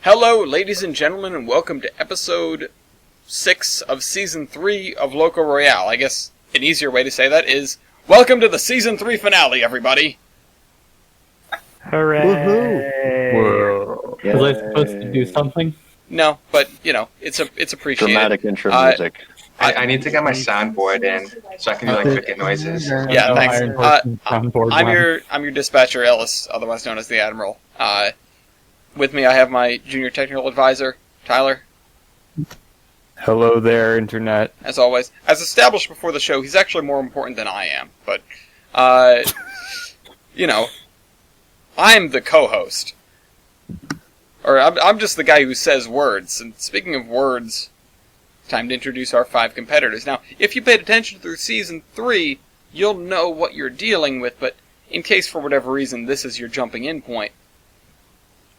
Hello, ladies and gentlemen, and welcome to episode 6 of Season 3 of Loco Royale. I guess an easier way to say that is, welcome to the Season 3 finale, everybody! Hooray! Whoa. Was I supposed to do something? No, but, it's appreciated. Dramatic intro music. I need to get my soundboard in so I can do cricket noises. Yeah, No thanks. Iron Horse soundboard I'm one. your dispatcher, Ellis, otherwise known as the Admiral. With me I have my junior technical advisor, Tyler. Hello there, Internet. As always. As established before the show, he's actually more important than I am, but, I'm the co-host. Or, I'm just the guy who says words, and speaking of words, time to introduce our 5 competitors. Now, if you paid attention through Season 3, you'll know what you're dealing with, but in case for whatever reason this is your jumping in point,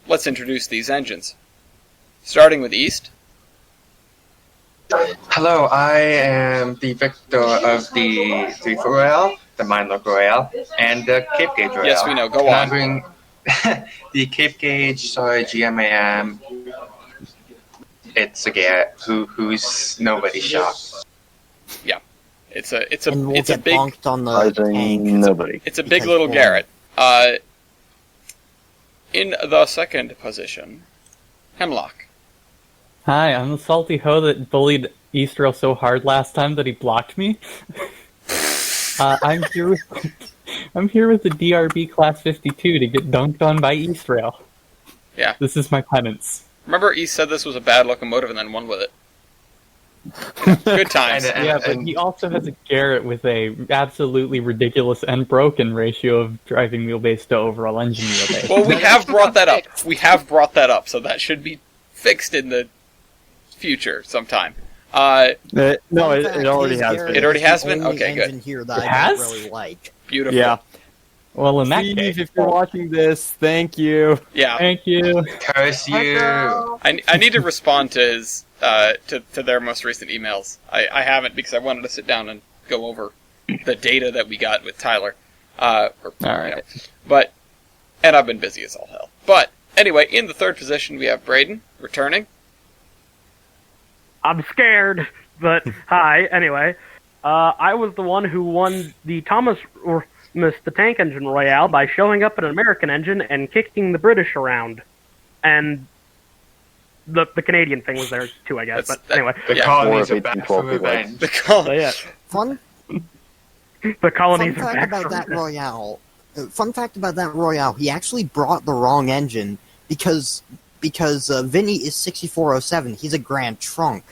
let's introduce these engines. Starting with East. Hello, I am the victor of the 3-foot Royale, the Mine Loco Royale, and the Cape Gauge Royale. Yes, we know. Go and on. I bring the Cape Gauge, GMAM. It's a Garrett who's nobody's shop. Yeah. It's a and we'll it's a get big bonked on the tank. Nobody. it's a big because little we'll- Garrett. In the second position, Hemlock. Hi, I'm the salty hoe that bullied Eastrail so hard last time that he blocked me. I'm here with the DRB Class 52 to get dunked on by Eastrail. Yeah. This is my penance. Remember East said this was a bad locomotive and then won with it. Good times. And- Yeah, but he also has a Garrett with a absolutely ridiculous and broken ratio of driving wheelbase to overall engine wheelbase. Well, we have brought that up. So that should be fixed in the future sometime. No, it Fun fact, already his has Garrett been. It already is has the been? only Okay, good. engine here that It I has? don't really like. Beautiful. Yeah. Well, in that Steve, case, if you're watching this, thank you. Yeah. thank you. Curse you! I need to respond to his to their most recent emails. I haven't because I wanted to sit down and go over the data that we got with Tyler. All right. And I've been busy as all hell. But anyway, in the third position we have Braden returning. I'm scared, but hi. Anyway, I was the one who won the the Tank Engine Royale by showing up in an American engine and kicking the British around, and the Canadian thing was there too, I guess. But anyway, The Yeah. colonies War are of back for 1812 revenge. The call. so yeah, Fun the colonies fun are fact back about for that revenge. Royale. Fun fact about that Royale. He actually brought the wrong engine because Vinny is 6407. He's a Grand Trunk.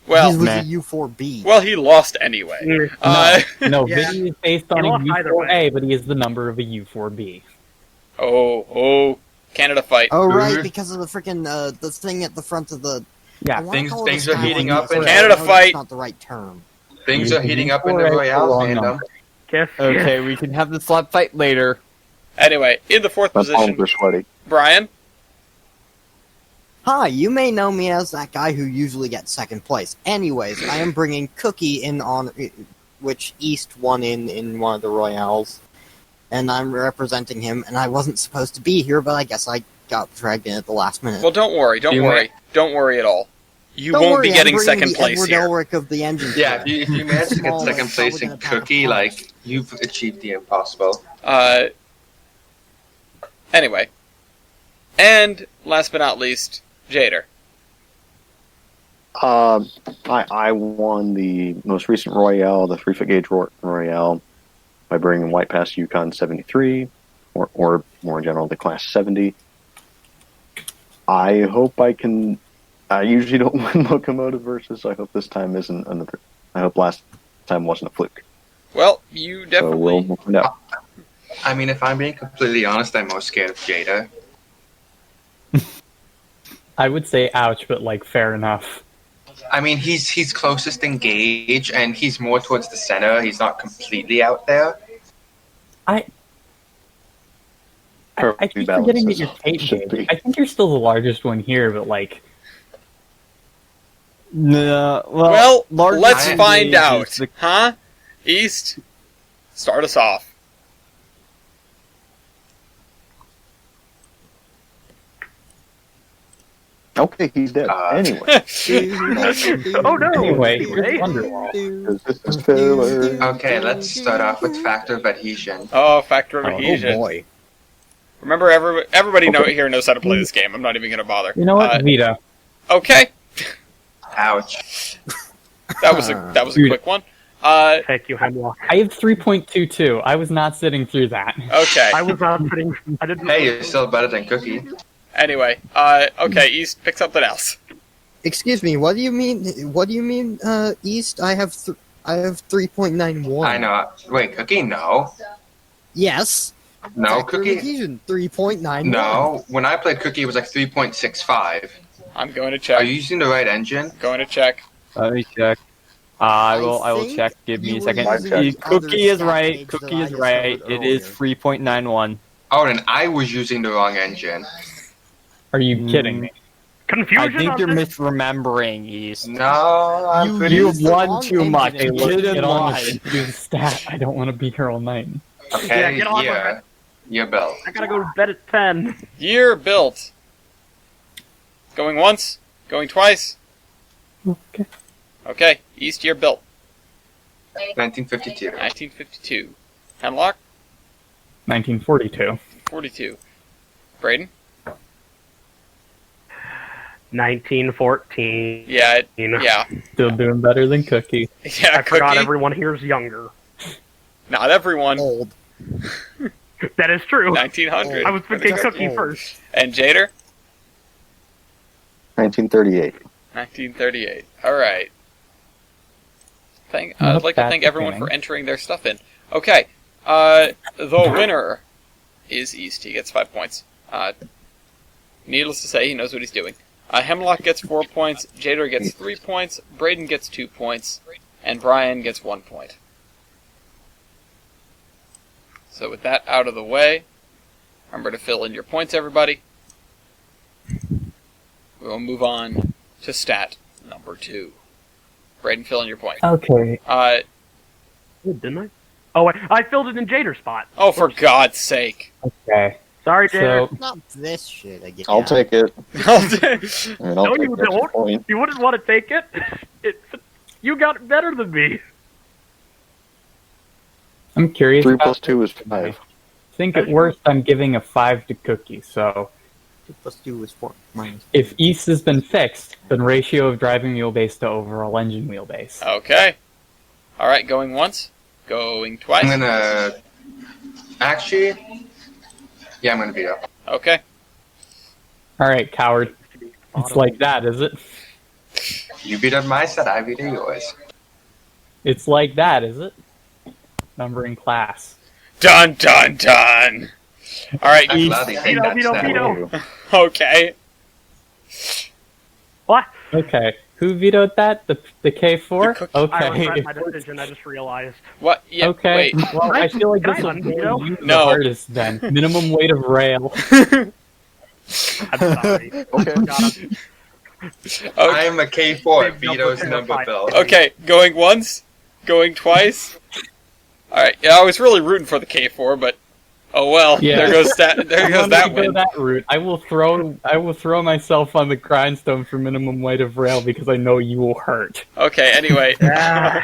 Well, he was meh. a U4B. well, he lost anyway. Mm. No, Yeah. Vinny is based on He a lost either U4A, but he is the number of a U4B. Oh, Canada fight. Oh right, Mhm. because of the freaking the thing at the front of the. Yeah, I wanna things- call it a things are heating Skyline, up but in I Canada know fight. That's not the right term. Things are heating up in the U4A Royale wrong fandom. number. Kiss, Okay, we can have the slap fight later. Anyway, in the fourth My palms position, are sweaty. Brian. Hi, you may know me as that guy who usually gets second place. Anyways, I am bringing Cookie in on which East won in one of the Royales, and I'm representing him. And I wasn't supposed to be here, but I guess I got dragged in at the last minute. Well, don't worry don't worry at all. You Don't won't worry, be I'm getting bringing second the place Edward here. Elric of the engine. Yeah, club. if you manage to get Small, second place probably in gonna pack a Cookie, punch. like, you've achieved the impossible. Anyway. And last but not least, Jader. I won the most recent Royale, the 3-foot gauge Royale, by bringing White Pass Yukon 73, or more in general, the Class 70. I hope I can. I usually don't win Locomotive versus. I hope this time isn't another. I hope last time wasn't a fluke. Well, you So definitely... we'll find out. I mean, if I'm being completely honest, I'm most scared of Jada. I would say ouch, but like fair enough. I mean, he's closest in gauge, and he's more towards the center. He's not completely out there. I Perfectly keep forgetting that balanced you're as Kate should gauge. be. I think you're still the largest one here, but like, No, Well, largest let's gauge find is out. the- Huh? East, start us off. Okay, he's dead. Anyway, Oh no! Anyway, Anyway. here's Wonderwall. 'cause this is filler. Okay, let's start off with factor of adhesion. Oh, factor of Oh, Oh adhesion. boy. Remember, everybody here knows how to play this game. I'm not even going to bother. You know what? Vito. Okay, Ouch. that was a Dude. quick one. Thank you, Hemlock. I have 3.22. I was not sitting through that. Okay. I was not sitting. I didn't. Hey, you're still better than Cookie. Anyway, okay, East, pick something else. Excuse me. What do you mean? What do you mean? East. I have 3.91. I know. Wait, Cookie? No. Yes. No, Factor of Cookie? adhesion, 3.91. No. When I played Cookie, it was like 3.65. I'm going to Are check. you using the right engine? Going to check. Let me check. I will think check. Give me you a were second. using Cookie other is right. stat page Cookie that I is right. discovered It is earlier. 3.91. Oh, then I was using the wrong engine. Are you kidding me? Confusion I think on you're this? misremembering, East. No, I'm You pretty... You've used the won wrong too engine much. and Hey, it look, Didn't get on lie. with it. Do the stat. I don't want to be here all night. Okay, Yeah, get on with yeah. it. You're built. I gotta go to bed at 10. Year built. Going once. Going twice. Okay. Okay, East year built. 1952. 1952. Hemlock. 1942. 42. Braden. 1914. Yeah. Yeah. Still doing better than Cookie. Yeah. I forgot Cookie. everyone here's younger. Not everyone. Old. That is true. 1900. I was thinking Just Cookie old. first. And Jader. 1938. 1938. All right. Not I'd like to bad thank everyone beginning. for entering their stuff in. Okay. The winner is East. He gets 5 points. Needless to say, he knows what he's doing. Hemlock gets 4 points. Jader gets 3 points. Braden gets 2 points. And Brian gets 1 point. So with that out of the way, remember to fill in your points, everybody. We will move on to stat number 2. Braden, fill in your point. Okay. Oh, didn't I? Oh, wait, I filled it in Jader's spot. Oh, for God's sake. Okay. Sorry, Jader. So, Not this shit again. I'll take it. And I'll No, take you the extra don't. point. You wouldn't want to take it. You got it better than me. I'm curious. 3 about plus 2 is this. 5. I think at worst I'm giving a 5 to Cookie. So 2 plus 2 is 4. Minus. if East has been fixed, then ratio of driving wheelbase to overall engine wheelbase. Okay. Alright, going once. Going twice. I'm gonna... Actually... Yeah, I'm gonna veto. Okay. All right, coward. It's like that, is it? You vetoed my set, I veto yours. It's like that, is it? Numbering class. Dun dun dun! Alright, I'm East. glad they take that Veto, stat. veto. Okay. What? Okay. Who vetoed that? The K4? The Cookie. I Okay. regret my decision. I just realized. What? Yeah, Okay. wait. Well, I feel like Can this I will unveto? bore you the No. hardest then. Minimum weight of rail. I'm sorry. Okay. God, Okay. I'm a K4, Big veto's number number five. built. Okay, going once. Going twice. Alright, yeah, I was really rooting for the K4, but oh well. Yeah. There goes that. There I'm goes gonna that go win. that route. I will throw myself on the grindstone for minimum weight of rail because I know you will hurt. Okay. Anyway. Ah,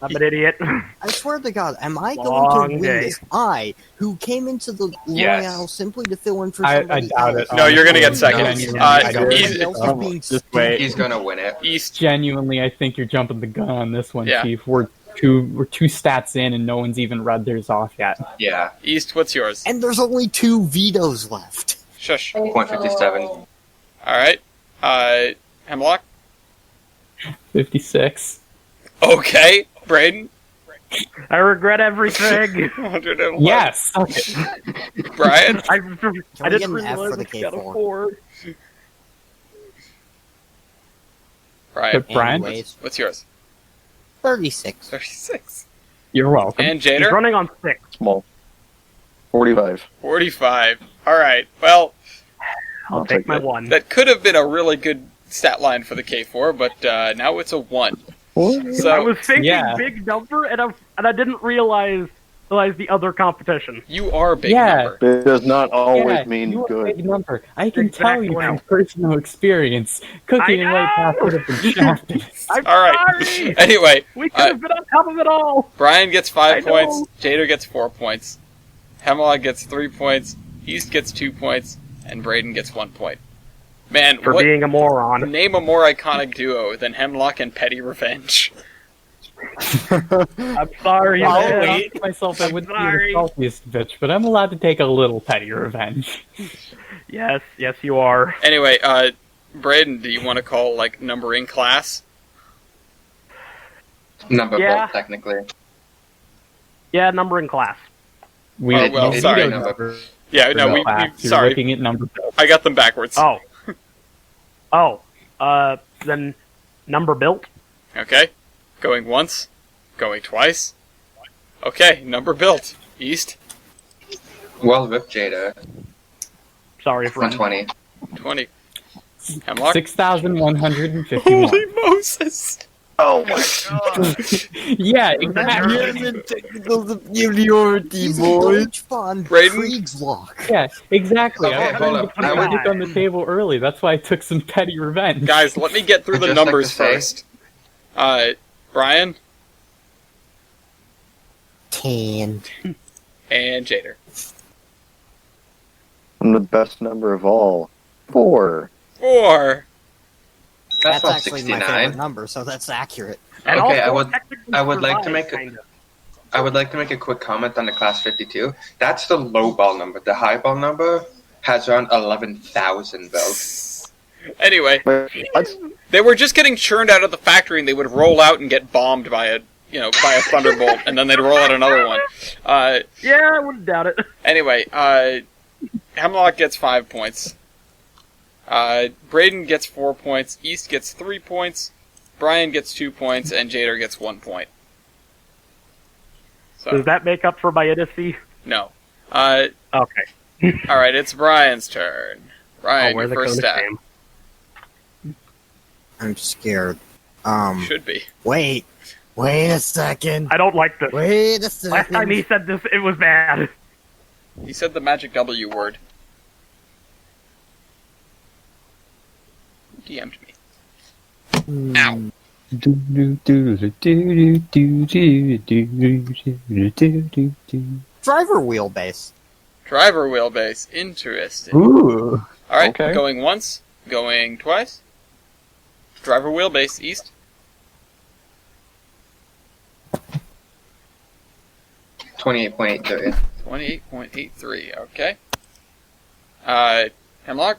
I'm an idiot. I swear to God, am I going Long to win day. this? I, who came into the Yes. Royale simply to fill in for I somebody doubt else. it. No, you're gonna get second. Genuinely, I don't. easy- Everybody else is being Just wait. He's gonna win it. East. Genuinely, I think you're jumping the gun on this one, Yeah. Chief. We're two stats in, and no one's even read theirs off yet. Yeah, East. What's yours? And there's only 2 vetoes left. Shush. .57. All right. Hemlock. 56. Okay. Braden. I regret everything. 111. Yes. Okay. Brian. I Can didn't we get an F realize for the it's got a K4? 4. Brian. Brian, Anyways, What's yours? 36. 36. you're welcome. And He's Jader. running on 6. Small. 45. 45. All right. Well, I'll take my 1. that could have been a really good stat line for the K4, but now it's a 1. I So was thinking yeah. big number, and I didn't realize realize the other competition. You are a big Yeah. number. It does not always Yeah, mean you are a good. big number. I can tell you Exactly. from personal experience. Cookie I and White Path know! would have been shafted. I'm All right. sorry! Anyway, We could have been on top of it all! Brian gets I 5 points. know. Jader gets 4 points. Hemlock gets 3 points. East gets 2 points, and Braden gets 1 point. Man, For what? being a moron. Name a more iconic duo than Hemlock and Petty Revenge. I'm sorry, I'll man. wait myself. I I'm wouldn't be sorry. the saltiest bitch, but I'm allowed to take a little petty revenge. Yes, you are. Anyway, Braden, do you want to call like numbering class? Number Yeah. built, technically. Yeah, numbering class. We Oh, well, we sorry. don't Number. Yeah, no, we You're sorry, looking at number. I got them backwards. Then number built. Okay, going once, going twice. Okay, number built. East, Well whipped, Jada. Sorry, friend. 120. 20. Hemlock. 6,151. Holy Moses! Oh my god! Yeah, exactly. Here's technical superiority, boys. Fun. Braden? Kriegslock. Yeah, exactly. Okay, I hold wanted up. to put I my would- dick on the table early. That's why I took some petty revenge. Guys, let me get through I'd the just like numbers to say- first. Brian 10. and Jader. I'm the best number of all. 4. 4. That's not actually my favorite 69. number, so that's accurate. And Okay, also technically I would like to survive, make a- kinda. I would like to make a quick comment on the class 52. That's the low ball number. The high ball number has around 11,000 votes. Anyway, But that's they were just getting churned out of the factory, and they would roll out and get bombed by a thunderbolt, and then they'd roll out another one. Yeah, I wouldn't doubt it. Anyway, Hemlock gets 5 points. Braden gets 4 points. East gets 3 points. Brian gets 2 points, and Jader gets 1 point. So Does that make up for my idiocy? no. Okay. All right, it's Brian's turn. Brian, I'll wear your the first cone of stat shame. I'm scared. should be. Wait a second. I don't like this. Wait a Last time second. he said this, it was bad. He said the magic W word. DM'd me. Ow. Driver wheelbase. Driver wheelbase. Interesting. Ooh. All right, okay. going once, going twice. Driver wheelbase east. 28.830. 28.83. Okay. Hemlock.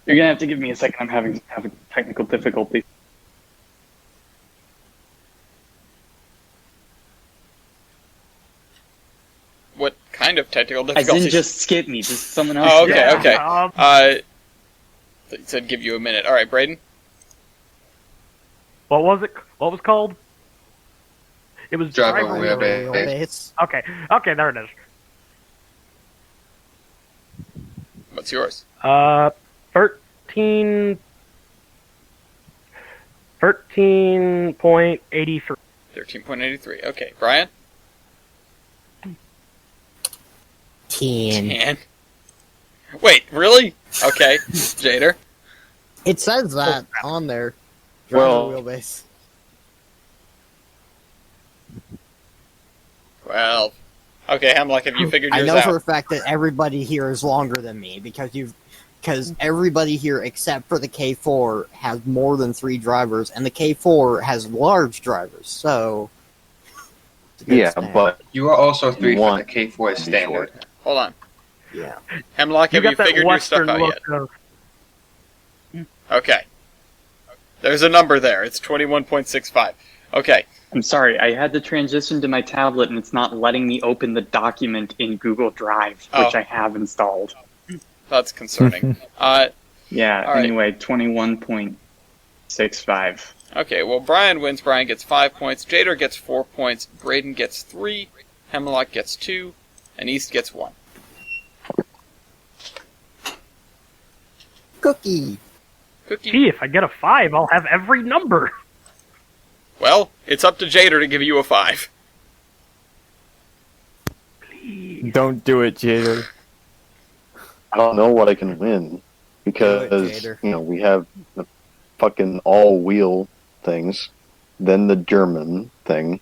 You're gonna have to give me a second. I'm having technical difficulty. What kind of technical I difficulties? didn't just skip me. Just someone else. Oh, okay, Yeah, okay. It said give you a minute. All right, Braden. What was it? What was it called? It was Driver driver wheelbase. Wheelbase. Okay, there it is. What's yours? 13.83. 13.83. Okay, Brian. 10. 10. Wait, really? Okay, Jader. It says that on there. Driver Well- wheelbase. 12. Okay, Hemlock, have you figured I yours know for a out? fact that everybody here is longer than me because everybody here except for the K4 has more than 3 drivers, and the K4 has large drivers. So it's a good yeah, stat. but You are also 3 for One. the K4 is Be standard. short. Hold on. yeah. Hemlock, You have you got that figured your stuff western out look yet? of Okay. There's a number there. It's 21.65. Okay. I'm sorry. I had to transition to my tablet, and it's not letting me open the document in Google Drive, which Oh. I have installed. That's concerning. Yeah. All right. Anyway, 21.65. Okay, well, Brian wins. Brian gets 5 points. Jader gets 4 points. Braden gets 3. Hemlock gets 2. And East gets 1. Cookie. Cookie. Gee, if I get a 5, I'll have every number. Well, it's up to Jader to give you a 5. Don't do it, Jader. I don't know what I can win because Jader. we have the fucking all-wheel things, then the German thing,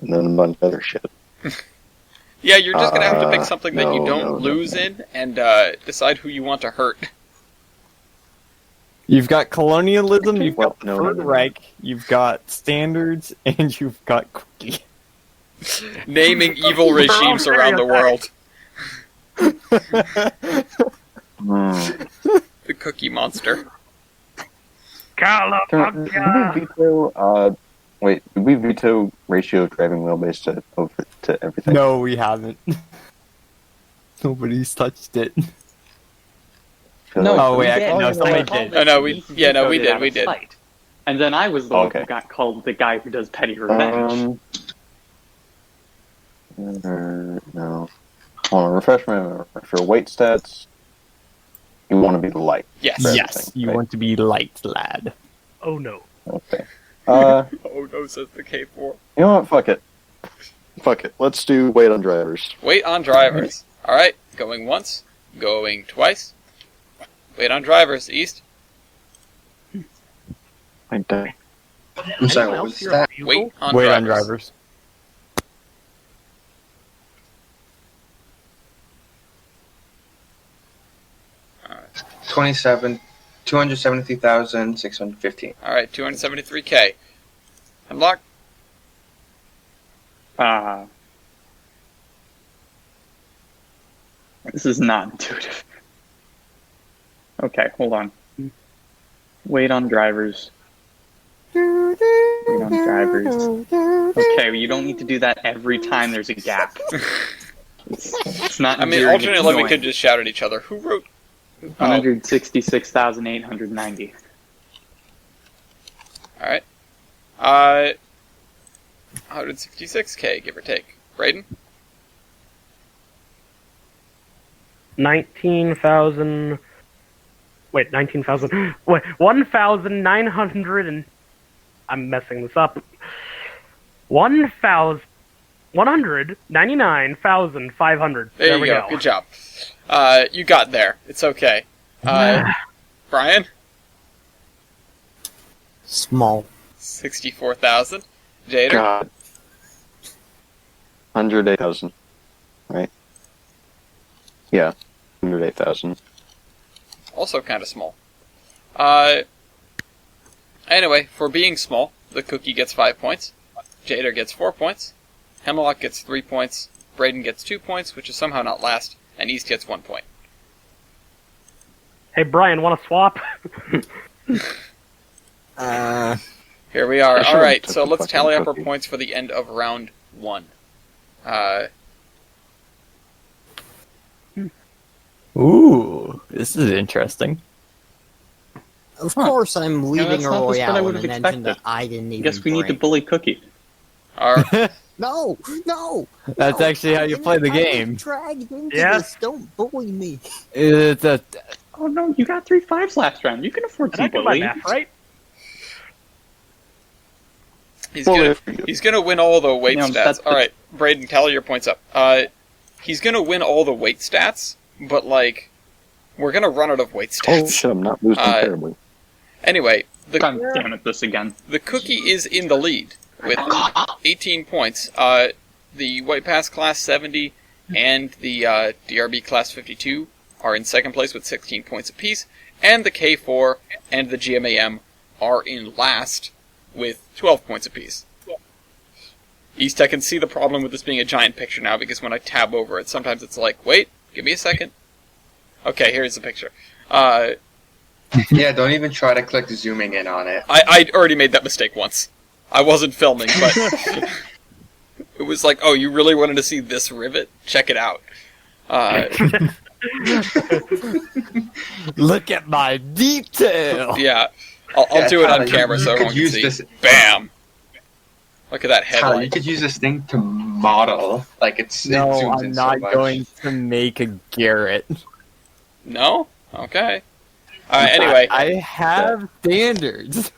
and then a bunch of other shit. Yeah, you're just gonna have to pick something that you no, don't no, lose no. in and decide who you want to hurt. You've got colonialism, you've got the No, Third no, no. Reich, you've got standards, and you've got Cookie. Naming evil regimes around the world. The Cookie Monster. Did we veto, did we veto ratio driving wheelbase to everything? No, we haven't. Nobody's touched it. No, Oh, wait, we actually, did. no, somebody I called did. it, Oh, no, he yeah, no, we vetoed it did, out we of did. spite. And then I was the one Okay. who got called the guy who does petty revenge. No. Hold on, refresh my memory. For weight stats, you want to be the light. Yes. for Yes, everything, you right? want to be light, lad. Oh no. Okay. Oh no, says the K4. You know what? Fuck it. Fuck it. Let's do weight on drivers. Wait on drivers. Alright, going once, going twice. Wait on drivers, East. I die. I'm sorry, Anyone what else was hear that? a bugle? Wait on Wait drivers. on drivers. Alright, 273,615. alright, 273K. Hemlock? This is not intuitive. Okay, hold on. Wait on drivers. Wait on drivers. Okay, well, you don't need to do that every time there's a gap. It's not. I mean, endearing, it's alternately, we annoying. could just shout at each other. Who wrote? 166,890. Alright. 166K, give or take. Braden? 19,000. Wait, 19,000. Wait, 1,900 and. I'm messing this up. 199,500. There we you go. Good job. You got there. It's okay. Brian? Small. 64,000. Jader? God. 108,000. Right? Yeah. 108,000. Also kind of small. Anyway, for being small, the Cookie gets 5 points. Jader gets 4 points. Hemlock gets 3 points. Braden gets 2 points, which is somehow not last. And East gets 1 point. Hey, Brian, want to swap? Here we are. I should've Alright, took so the let's fucking tally up our Cookie. points for the end of round 1. Ooh, this is interesting. Of course, I'm leading that's a not the spread I Royale in would've an engine that expected. I didn't I even guess we need to bring. bully Cookie. Our, No! That's no, actually how you play the I was game. dragged into Yeah. this. Don't bully me. It's a Oh no, you got 3 5s last round. You can afford Did I some do my bullying. math right? he's Well, gonna there you go. he's gonna win all the weight Yeah, stats. that's the- Alright, Braden, tally your points up. He's gonna win all the weight stats, but like, we're gonna run out of weight Oh stats. shit, I'm not losing terribly. Anyway, God damn it, this again. the Cookie is in the lead with 18 points. The White Pass Class 70 and the DRB Class 52 are in second place with 16 points apiece, and the K4 and the GMAM are in last with 12 points apiece. East, I can see the problem with this being a giant picture now, because when I tab over it, sometimes it's like, wait, give me a second. Okay, here's the picture. Yeah, don't even try to click zooming in on it. I already made that mistake once. I wasn't filming, but it was like, oh, you really wanted to see this rivet? Check it out. look at my detail. Yeah, I'll Yeah, do it on Tyler, camera you so could everyone can use see. this- Bam! Look at that Tyler, you headlight. could use this thing to model. Like, it No, zooms I'm in not so much. going to make a Garrett. No? Okay. Anyway, I have standards.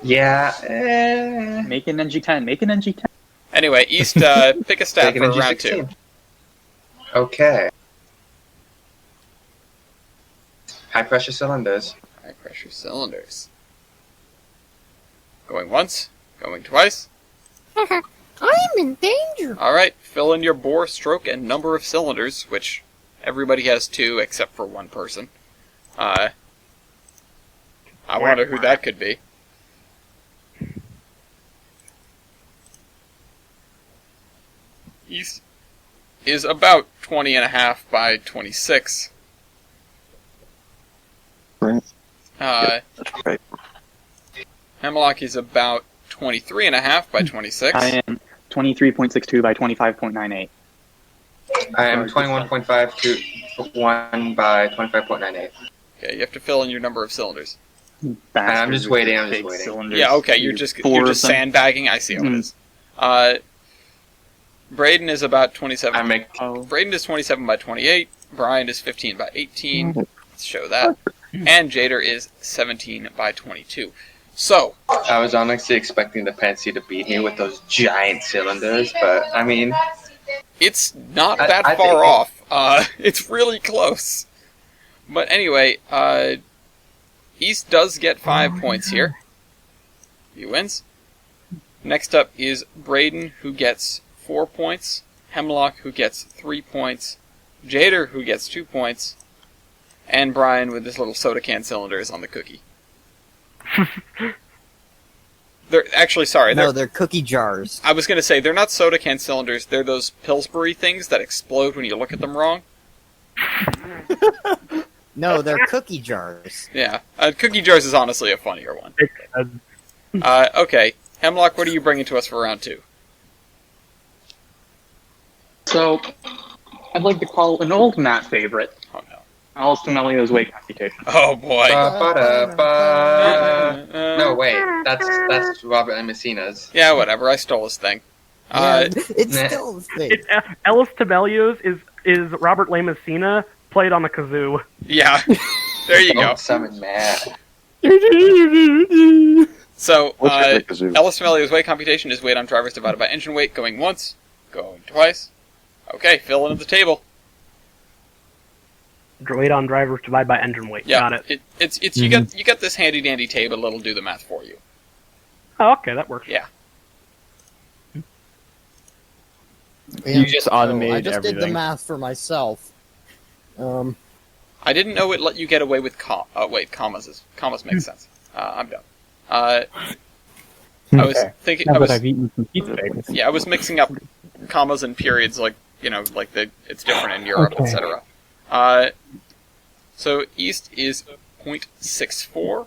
Yeah. Make an NG10. Make an NG10. Anyway, East, pick a stat Take for an round NG16. 2. Okay. High pressure cylinders. High pressure cylinders. Going once, going twice. I'm in danger. Alright, fill in your bore, stroke, and number of cylinders, which everybody has 2 except for one person. I wonder who that could be. East is about 20.5 by 26. Right. Yep, that's right. Hemlock is about 23.5 by 26. I am 23.62 by 25.98. I am 21.5 to 1 by 25.98. Okay, you have to fill in your number of cylinders. I'm just waiting, I'm just Big waiting. cylinders. Yeah, okay, you're just sandbagging. I see how it is. Braden is about 27. Braden is 27 by 28. Brian is 15 by 18. Let's show that. And Jader is 17 by 22. So, I was honestly expecting the Pansy to beat me with those giant cylinders, but I mean, it's not that I far think off. It's really close. But anyway, East does get 5 points here. He wins. Next up is Braden, who gets 4 points. Hemlock, who gets 3 points. Jader, who gets 2 points. And Brian with his little soda can cylinders on the cookie. They're actually, sorry. They're cookie jars. I was going to say, they're not soda can cylinders. They're those Pillsbury things that explode when you look at them wrong. No, they're cookie jars. Yeah. Cookie jars is honestly a funnier one. Okay. Hemlock, what are you bringing to us for round 2? So, I'd like to call an old Matt favorite. Oh, no. Alice Melio's weight computation. Oh, boy. No, wait. That's Robert and Messina's. Yeah, whatever. I stole his thing. It's still the thing. Ellis Tibelius is Robert Lamessina played on the kazoo. Yeah. There you go. Don't summon Matt. So, What's Ellis Melio's weight computation is weight on drivers divided by engine weight, going once, going twice. Okay, fill in the table. Weight on drivers divided by engine weight. Yeah, Got it. It's you got this handy dandy table that'll do the math for you. Oh, okay, that works. Yeah. You just automated I just did the everything. math for myself. I didn't know it let you get away with commas. Commas make sense. I'm done. I was thinking. Now that I've eaten some pizza bagels. Yeah, I was mixing up commas and periods, like it's different in Europe, Okay. etc. So East is 0.64.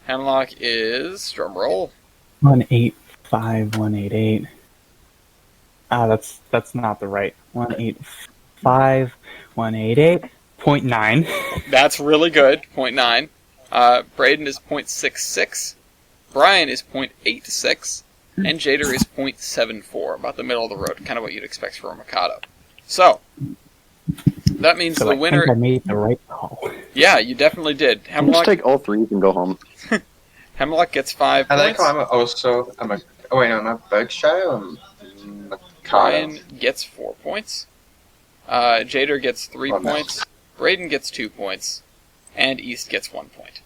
Hemlock is drum roll. 185, 188. That's not the right 185, 188.9. That's really good. 0.9. Braden is 0.66. Brian is 0.86. And Jader is 0.74. About the middle of the road. Kind of what you'd expect for a Mikado. So, that means So the I winner... think I made the right call. Yeah, you definitely did. Just Hemlock, take all 3 and go home. Hemlock gets 5 I like points. how I'm a Berkshire. I'm Brian gets 4 points. Jader gets 3 Oh, no. points. Braden gets 2 points. And East gets 1 point.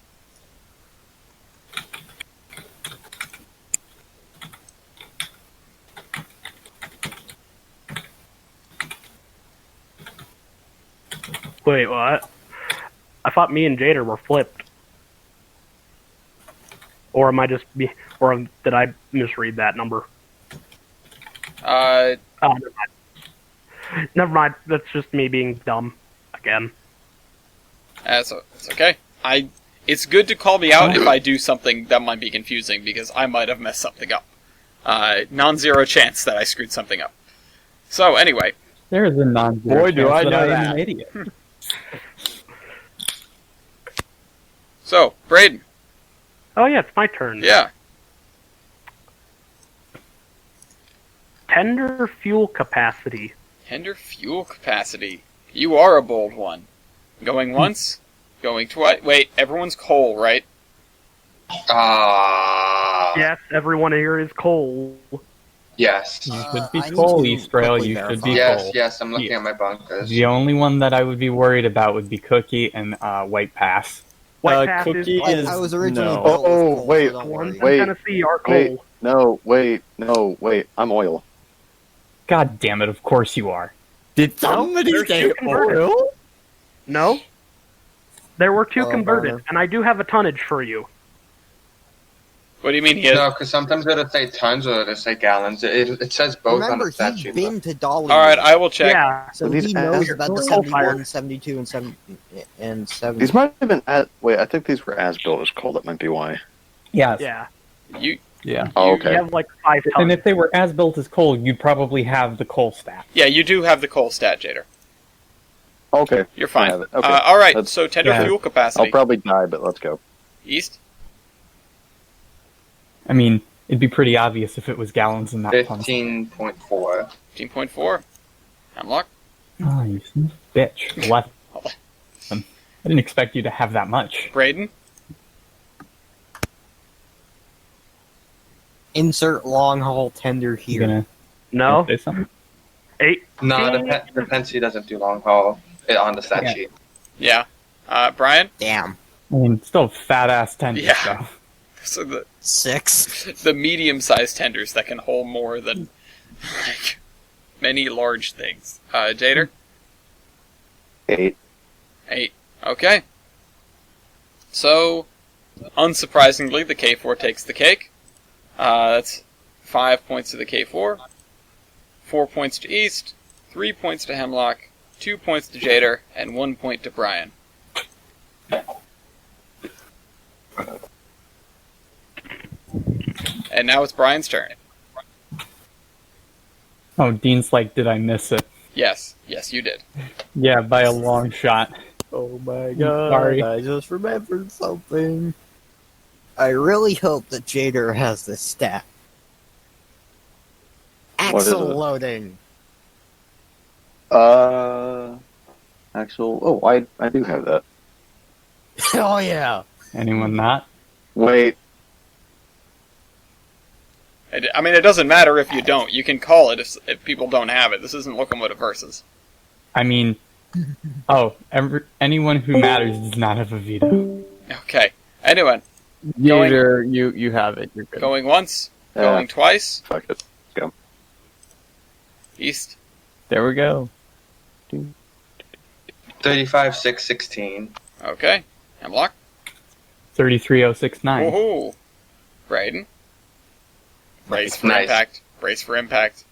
Wait, what? I thought me and Jader were flipped. Or am I just or did I misread that number? Uh, Oh, never mind. Never mind. That's just me being dumb again. it's okay. It's good to call me out if I do something that might be confusing, because I might have messed something up. Non-zero chance that I screwed something up. So, anyway. There is a non-zero Boy, do chance I know I am that. an idiot. So, Braden. Oh yeah, it's my turn. Yeah. Tender fuel capacity. Tender fuel capacity. You are a bold one. Going once, going twice. Wait, everyone's coal, right? Yes, everyone here is coal. Yes. You should be I need coal, to Eastrail. quickly You should verify. be Yes, coal. yes, I'm looking at my bunkers. The only one that I would be worried about would be Cookie and White Pass. White Pass is Cookie coal. is I was originally no. built with Oh, coal, wait, so don't The ones worry. in Wait, Tennessee are coal. wait. No, wait. I'm oil. God damn it! Of course you are. Did somebody there's say two converted. oil? No? There were two Oh, converted, bummer. and I do have a tonnage for you. What do you mean he has? No, because sometimes it'll say tons or it'll say gallons. It says both Remember, on the he's stat sheet. been to Dolly. All right, I will check. Yeah. So These he knows ads- about the Coal 71, fired. 72, and 70. These might have been wait, I think these were as built as coal. That might be why. Yes. Yeah. You Yeah. Oh, You okay. have like 5 tons. And if they were as built as coal, you'd probably have the coal stat. yeah, you do have the coal stat, Jader. Okay. You're I fine. have it. Okay. All right. That's- So tender yeah. fuel capacity. I'll probably die, but let's go. East. I mean, it'd be pretty obvious if it was gallons and not tons. 15.4. 15.4. Hemlock. Oh, you son of a bitch. 11. I didn't expect you to have that much. Braden. Insert long haul tender You here. gonna No? say something? 8. No, the Pensy doesn't do long haul on the stat Yeah. sheet. Yeah. Brian. Damn. I mean, still fat ass tender Yeah. stuff. So 6. the medium-sized tenders that can hold more than like many large things. Jader. 8. 8. Okay. So, unsurprisingly, the K4 takes the cake. That's 5 points to the K4, 4 points to East, 3 points to Hemlock, 2 points to Jader, and 1 point to Brian. And now it's Brian's turn. Oh, Dean's like, did I miss it? Yes, you did. Yeah, by a long shot. Oh my god, Sorry. I just remembered something. I really hope that Jader has this stat. What is Axle it? loading. Axel. Oh, I do have that. Oh yeah. Anyone not? Wait. I mean, it doesn't matter if you don't. You can call it if people don't have it. This isn't Locomotive Versus. I mean, anyone who matters does not have a veto. Okay. Anyway, Jader, you have it. You're good. going once, going twice. Fuck it. Go. East. There we go. 35, 6, 16. Okay. Hemlock. 33069. Woohoo! Braden. Brace for Nice. impact. Brace for impact.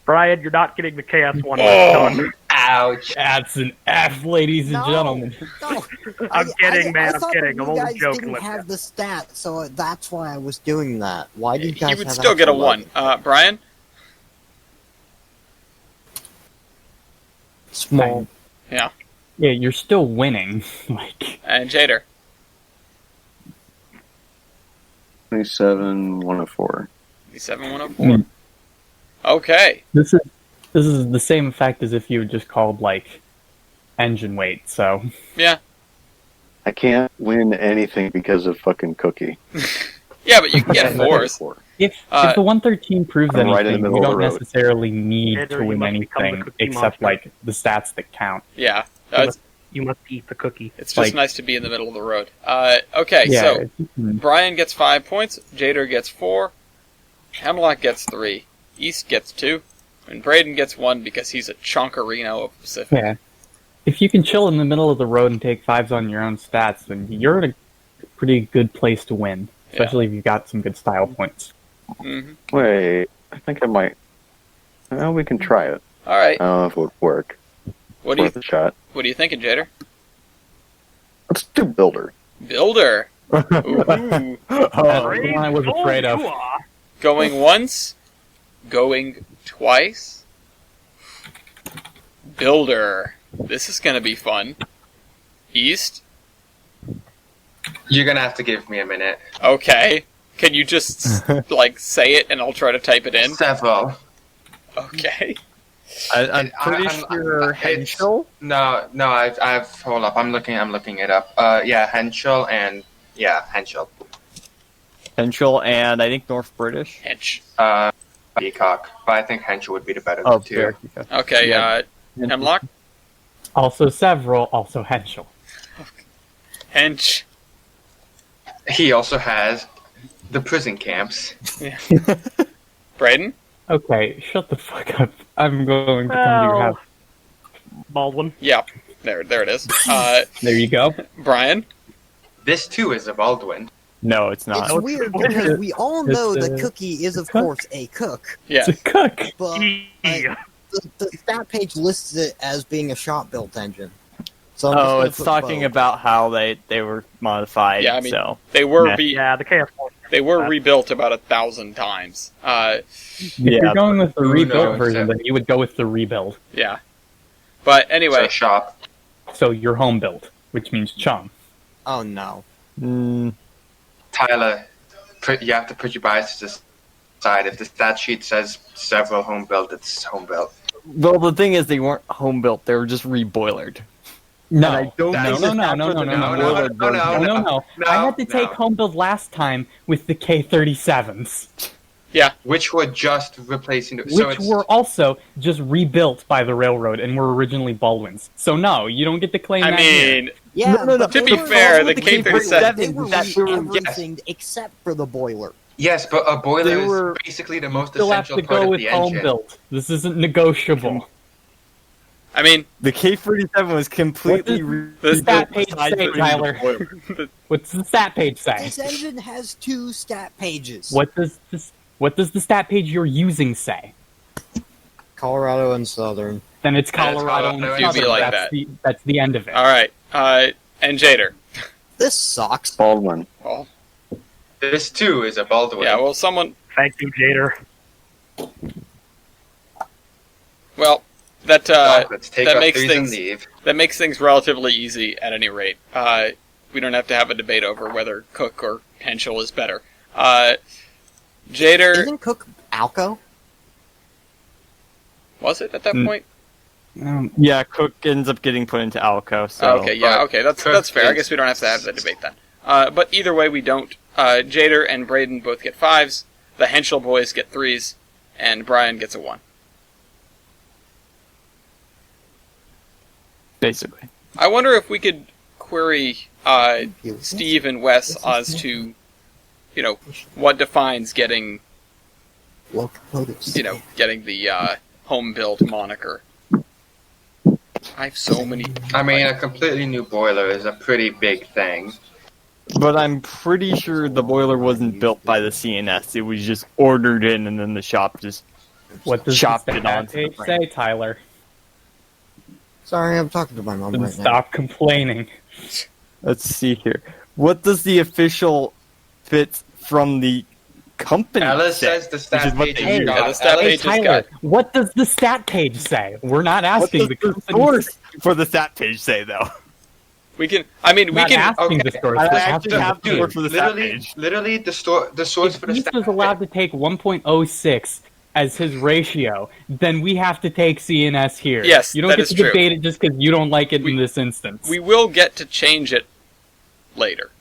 Brian, you're not getting the KS1 Oh. done. Ouch. That's an F, ladies and gentlemen. No. I'm kidding, man. I'm thought kidding. that I'm you only guys joking didn't with have you. the stat, so that's why I was doing that. Why did you guys You would have still get a axle 1. loading? Brian. Small. Yeah. Yeah, you're still winning. Like, And Jader. 27, 104. 7104. I mean, Okay. this is the same effect as if you had just called like engine weight. So Yeah. I can't win anything because of fucking Cookie. Yeah, but you can get 4s. if the 113 proves I'm anything, right in the middle you of don't the road. necessarily need Jader, to you win must become the anything Cookie except Monster. like the stats that count. Yeah. You must eat the cookie. It's just like- nice to be in the middle of the road. Okay, Yeah, so if you can- Brian gets 5 points, Jader gets 4, Hemlock gets 3, East gets 2, and Braden gets 1 because he's a chonkerino of Pacific. yeah. If you can chill in the middle of the road and take 5s on your own stats, then you're in a pretty good place to win. Especially if you've got some good style points. Mm-hmm. Wait, I think I might. Well, we can try it. All right. I don't know if it would work. What do you Worth a shot. What are you thinking, Jader? Let's do Builder. Builder. Ooh. That's the one I was afraid of. Going once, going twice. Builder. This is gonna be fun. East. You're gonna have to give me a minute. Okay. Can you just like say it and I'll try to type it in? Several. Okay. I'm pretty I'm- sure it's- Henschel. No, I've hold up. I'm looking it up. Yeah, Henschel and yeah, Henschel. Henschel, and I think North British. Hench. Peacock, but I think Henschel would be the better Oh, of the two. Peacock. Okay, Yeah. Hemlock? Also several, also Henschel. Hench. He also has the prison camps. Braden? Okay, shut the fuck up. I'm going to come to your house. Baldwin. Yeah. There it is. There you go. Brian? This too is a Baldwin. No, it's not. It's weird because we all know It's the a- cookie is, of cook. course, a cook, Yeah. It's a cook. but Yeah. the stat page lists it as being a shop-built engine. So I'm just Oh, gonna it's put talking both. about how they were modified. Yeah, I mean- so They were Nah. Yeah, the Chaos Force. they were rebuilt about 1,000 times. If you're going with the who rebuilt knows? version, then you would go with the rebuild. Yeah. But anyway, So shop. So you're home built, which means chum. Oh no. Tyler, you have to put your biases aside. If the stat sheet says several home built, it's home built. well, the thing is, they weren't home built; they were just reboilered. No, I don't no, think no, that no, that's no, what no, the no, no, no, reboilered no, no, version- no, no. I had to No, take no. home build last time with the K37s, Which were just replacing. which were also just rebuilt by the railroad and were originally Baldwins. So no, you don't get to claim I that here. mean, Yeah, No, no, no. but To they be were- fair, the they K37 They were that they were- everything except for the boiler. Yes, but a boiler They were- is basically the most Still have essential to part go of with the home engine. built. This isn't negotiable. I mean, The K37 was completely What does the stat page say, Tyler? What's the stat page say? This engine has 2 stat pages. What does the stat page you're using say? Colorado and Southern. Then it's Yeah, it's Colorado and Colorado and Southern. Southern. That's the end of it. all right. And Jader. This sucks. Baldwin. Well, This too is a Baldwin. yeah. Well, someone. Thank you, Jader. Well, that Let's take that our makes threes and things- leave. that makes things relatively easy at any rate. We don't have to have a debate over whether Cook or Henschel is better. Jader, Isn't Cook Alco? was it at that Mm. point? Yeah, Cook ends up getting put into Alco. So Okay, yeah, but okay, that's Cook fair. I is- guess we don't have to have the debate then. But either way, we don't. Jader and Braden both get 5s. The Henschel boys get 3s, and Brian gets a 1. basically, I wonder if we could query Steve and Wes as to, what defines getting, Locomotives. getting the home build moniker. I have so many. I mean, a completely new boiler is a pretty big thing. but I'm pretty sure the boiler wasn't built by the CNS. It was just ordered in, and then the shop just What does chopped the it stat onto the page frame. say, Tyler? Sorry, I'm talking to my mom Then right now. stop complaining. Let's see here. What does the official fit from the company Alice say? says the Which stat is what page they is use. got. Yeah, the stat Alice- page Hey, is Tyler, got- what does the stat page say? We're not What asking does the the company. source for the stat page say, though? We can. I mean, we Not can. asking okay. the source. I we're actually asking have the to page. work for the stat Literally, page. literally, the source for the If stat East is allowed to take 1.06 as his ratio, then we have to take CNS here. Yes, you don't that get is to true. debate it just because you don't like it We- in this instance. We will get to change it later.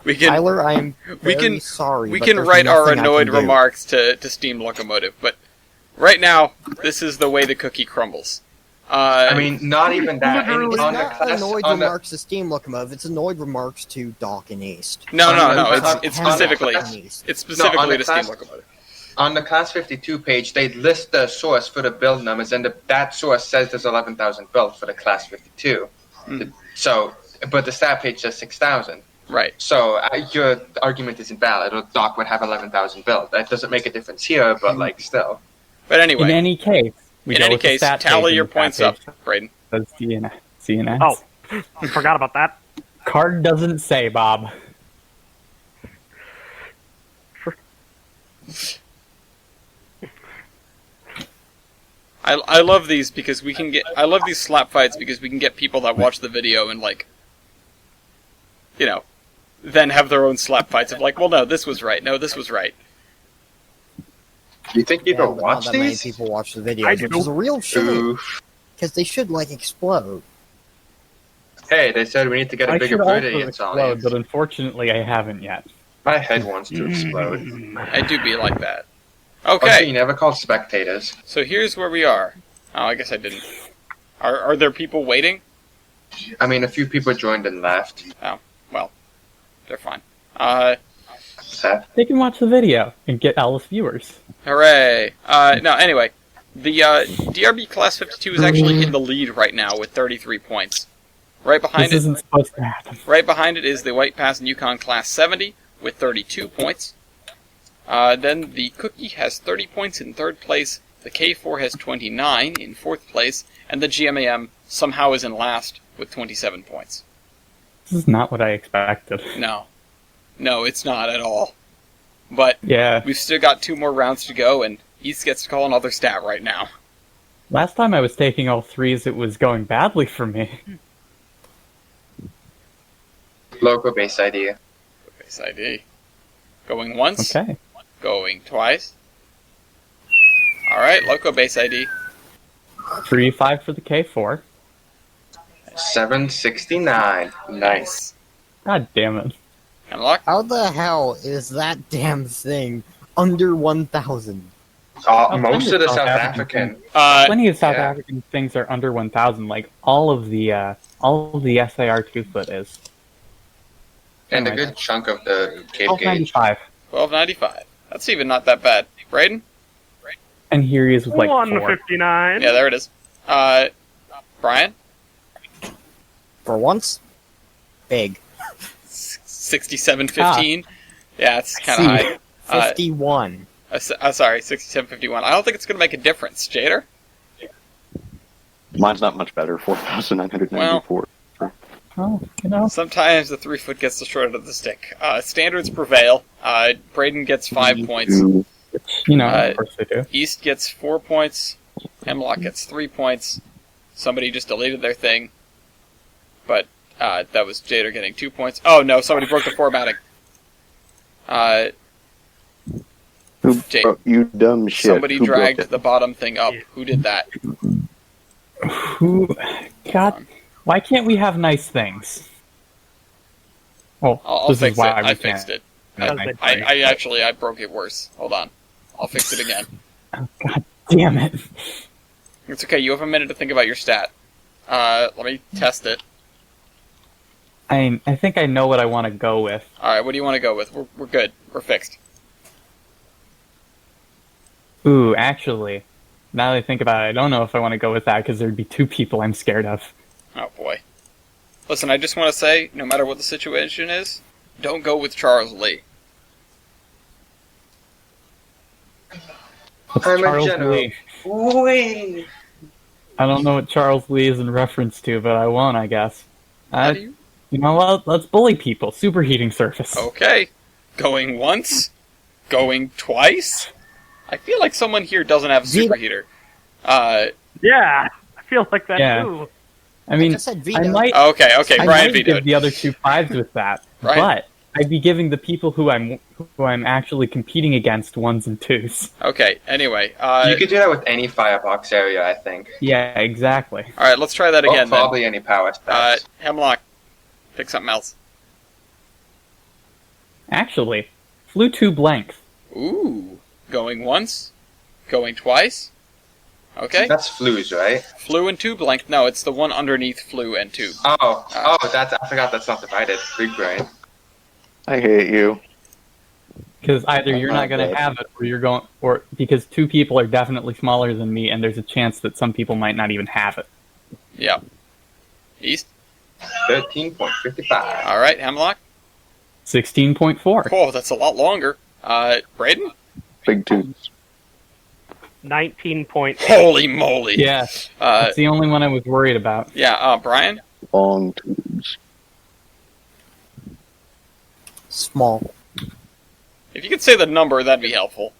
We can. Tyler, I am we very can- sorry. We but can there's write our nothing I can annoyed do. remarks to Steam Locomotive, but right now, this is the way the cookie crumbles. I mean, not even that. It's On the not class, annoyed on the, remarks to Steam Locomotive. It's annoyed remarks to Dock and East. no, on the- it's on- it's on the specifically class- it's specifically the to Steam class- Locomotive. on the class 52 page, they list the source for the build numbers, and that source says there's 11,000 built for the class 52. Mm. So, but the stat page says 6,000. Right. So your argument isn't valid. Or Doc would have 11,000 built. That doesn't make a difference here, but like still. But in anyway, any case, we in go any with the case, stat tally page, your and the stat points up, page Braden. says CNS. Oh, forgot about that. Card doesn't say, Bob. I love these because we can get. I love these slap fights because we can get people that watch the video and like, then have their own slap fights of like, well, no, this was right. No, this was right. You think people but watch not that many these? people watch the I videos, do. which is a real shame Oof. because they should explode. Hey, they said we need to get a I bigger should also audience on explode, it. but unfortunately I haven't yet. My head wants to explode. I do be like that. Also, you Okay, never call spectators. so here's where we are. Oh, I guess I didn't. Are there people waiting? I mean, a few people joined and left. Well, they're fine. Seth. They can watch the video and get Alice viewers. Hooray! No, anyway, the DRB Class 52 is actually in the lead right now with 33 points. Right behind This it, isn't supposed to happen. right behind it is the White Pass and Yukon Class 70 with 32 points. Then the Cookie has 30 points in third place. The K4 has 29 in fourth place, and the GMAM somehow is in last with 27 points. This is not what I expected. No, it's not at all. But Yeah. we've still got 2 more rounds to go, and East gets to call another stat right now. Last time I was taking all threes, it was going badly for me. Local base idea. Base ID. Going once. Okay. Going twice. Alright, Loco base ID. 3-5 for the K4. 769. Nice. God damn it. Unlock. How the hell is that damn thing under 1,000? Most of the South African. Plenty of South yeah. African things are under 1,000. Like all of the SAR 2-foot is. And a good chunk of the Cape Gauge. 1295. 1295. That's even not that bad. Braden? And here he is with like 4. 159. Yeah, there it is. Brian? For once, big. 6715. Yeah, it's kind of high. 51. Sorry, 6751. I don't think it's going to make a difference. Jader? Mine's not much better. 4,994. Oh, you know. Sometimes the 3-foot gets the short end of the stick. Standards prevail. Braden gets 5 points. You know, of course they do. East gets 4 points. Hemlock gets 3 points. Somebody just deleted their thing. But that was Jader getting 2 points. Oh no, somebody broke the formatting. You dumb shit. Somebody Who broke dragged it? the bottom thing up. Who did that? Who? God, why can't we have nice things? Well, I'll this fix is why it. we I can't fixed it. have nice I things. actually I broke it worse. Hold on. I'll fix it again. God damn it. It's okay. You have a minute to think about your stat. Let me test it. I think I know what I want to go with. All right. What do you want to go with? We're good. We're fixed. Ooh, actually, now that I think about it, I don't know if I want to go with that because there'd be 2 people I'm scared of. Oh boy. Listen, I just want to say, no matter what the situation is, don't go with Charles Lee. What's I'm a Charles general. Lee? Wait. I don't know what Charles Lee is in reference to, but I won't, I guess. How do you? You know what? Let's bully people. Superheating surface. Okay. Going once. Going twice. I feel like someone here doesn't have a Veto. superheater. Yeah, I feel like that Yeah. too. I mean, just said veto. I might, Okay, I Brian might vetoed. give the other 2 5s with that, Right. but I'd be giving the people who I'm actually competing against 1s and 2s. Okay, anyway. You could do that with any firebox area, I think. Yeah, exactly. Alright, let's try that Or again then. probably any power stats. Hemlock. Pick something else. Actually, flew tube length. Ooh. Going once. Going twice. Okay. That's flues, right? Flu and tube length. No, it's the one underneath flu and tube. That's I forgot that's not divided. Big brain. I hate you. Because either you're not going to bad. have it, or you're going, or because 2 people are definitely smaller than me, and there's a chance that some people might not even have it. Yeah. East. 13.55. Alright, Hemlock. 16.4. Oh, that's a lot longer. Braden? Big tubes. 19.8. Holy moly. Yeah, that's the only one I was worried about. Yeah, Brian? Long tubes. Small. If you could say the number, that'd be helpful.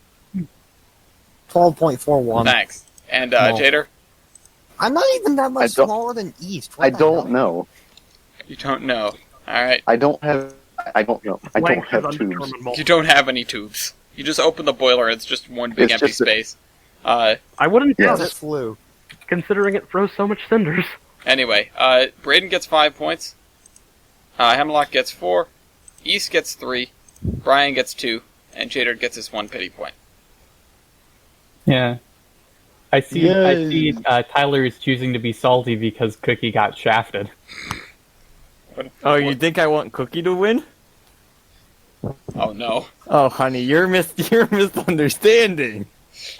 12.41. Thanks. And, No. Jader? I'm not even that I much don't- smaller than East. What I the don't hell? know. You don't know. Alright. I don't know. I don't Length have is tubes. undeterminable. You don't have any tubes. You just open the boiler, it's just one big It's empty just a- space. I wouldn't Yes. doubt Just it, flew. considering it throws so much cinders. Anyway, Braden gets 5 points. Hemlock gets 4. East gets 3. Brian gets 2, and Jader gets his 1 pity point. Yeah. I see Tyler is choosing to be salty because Cookie got shafted. Oh, you think I want Cookie to win? Oh, no. Oh, honey, you're misunderstanding.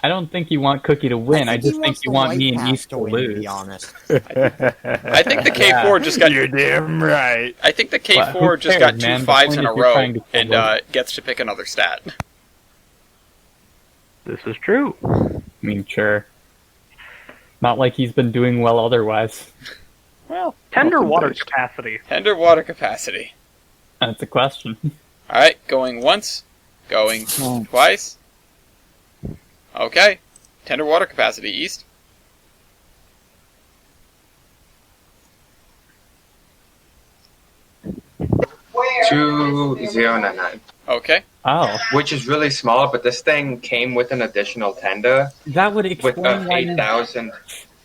I don't think you want Cookie to win. I just think you want me and East to win, lose. to be honest. I think the K4 just got... You're damn right. I think the K4 Who just cares, got 2 man? The 5s point in is a you're row trying to and kill gets to pick another stat. This is true. I mean, sure. Not like he's been doing well otherwise. Well, Tender water capacity. tender water capacity. That's a question. Alright, going once. Going twice. Okay. Tender water capacity, East. Two zero nine nine, Okay. Oh, which is really small, but this thing came with an additional tender that would with explain why you...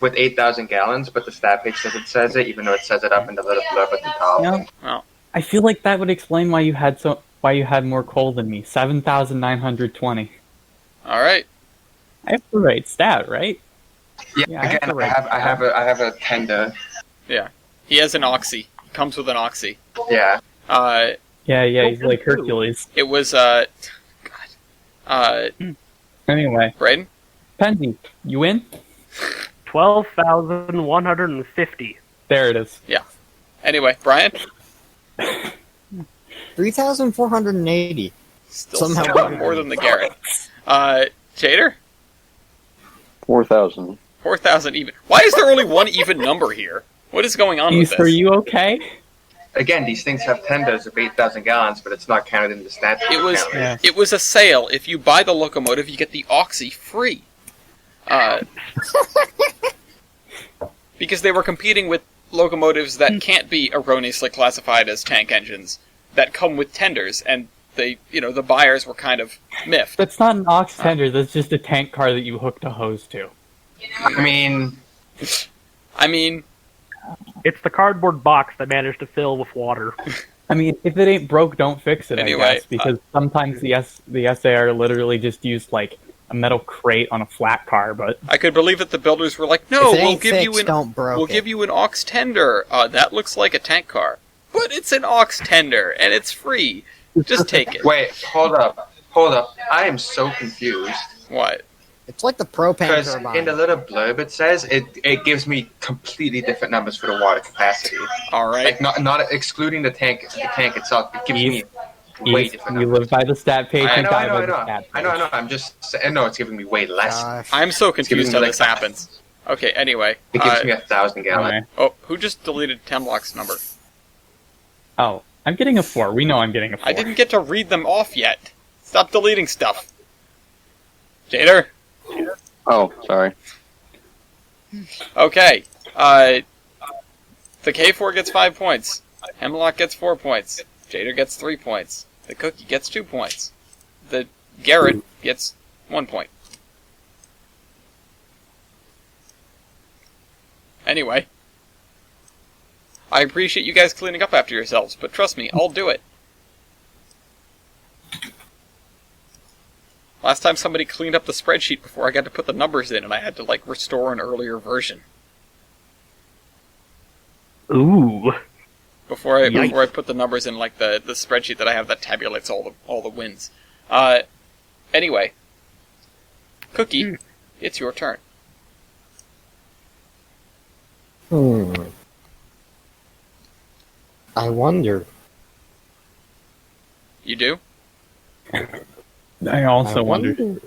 8,000 gallons, but the stat page doesn't says it, even though it says it up in the little blurb at the top. Yeah. Well, I feel like that would explain why you had more coal than me. 7,920. alright. I have the right stat, right? Yeah, I have again, the right I have a tender. Yeah. He has an oxy. He comes with an oxy. Yeah. Yeah, he's like Hercules. It was, Anyway, Braden? Penzi, you win? 12,150. There it is. Anyway, Brian? 3,480. Still Somehow somewhat more than the Garrett. Jader? 4,000. 4,000 even. Why is there only one even number here? What is going on with East, this? are you okay? Again, these things have tenders of 8,000 gallons, but it's not counted in the stat page. It was a sale. If you buy the locomotive, you get the oxy free. Because they were competing with locomotives that can't be erroneously classified as tank engines that come with tenders, and the buyers were kind of miffed. That's not an ox tender, that's just a tank car that you hooked a hose to. I mean, It's the cardboard box that managed to fill with water. I mean, if it ain't broke, don't fix it, Anyway, I guess, because sometimes the SAR literally just used, like, a metal crate on a flat car, but... I could believe that the builders were like, no, If it we'll ain't give fixed, you don't broke we'll it. give you an ox tender. That looks like a tank car. But it's an ox tender, and it's free. Just take it. wait, hold up. I am so confused. What? It's like the propane Because turbine. in the little blurb it says, it gives me completely different numbers for the water capacity. Alright. Like, not excluding the tank itself, it gives me way East, different you numbers. live by the stat page, I and know, die by the stat page. I know. I'm just saying, no, it's giving me way less. Gosh. I'm so confused how me this like- happens. Okay, anyway. It gives me 1,000 gallons. Anyway. Oh, who just deleted Temlock's number? Oh, I'm getting a 4. We know I'm getting a 4. I didn't get to read them off yet. Stop deleting stuff. Jader? Oh, sorry. Okay. The K4 gets 5 points. Hemlock gets 4 points. Jader gets 3 points. The Cookie gets 2 points. The Garrett gets 1 point. Anyway. I appreciate you guys cleaning up after yourselves, but trust me, I'll do it. Last time somebody cleaned up the spreadsheet before I got to put the numbers in, and I had to, like, restore an earlier version. Ooh. Before I put the numbers in, like, the spreadsheet that I have that tabulates all the wins. Anyway. Cookie, it's your turn. I wonder. You do? I also wonder.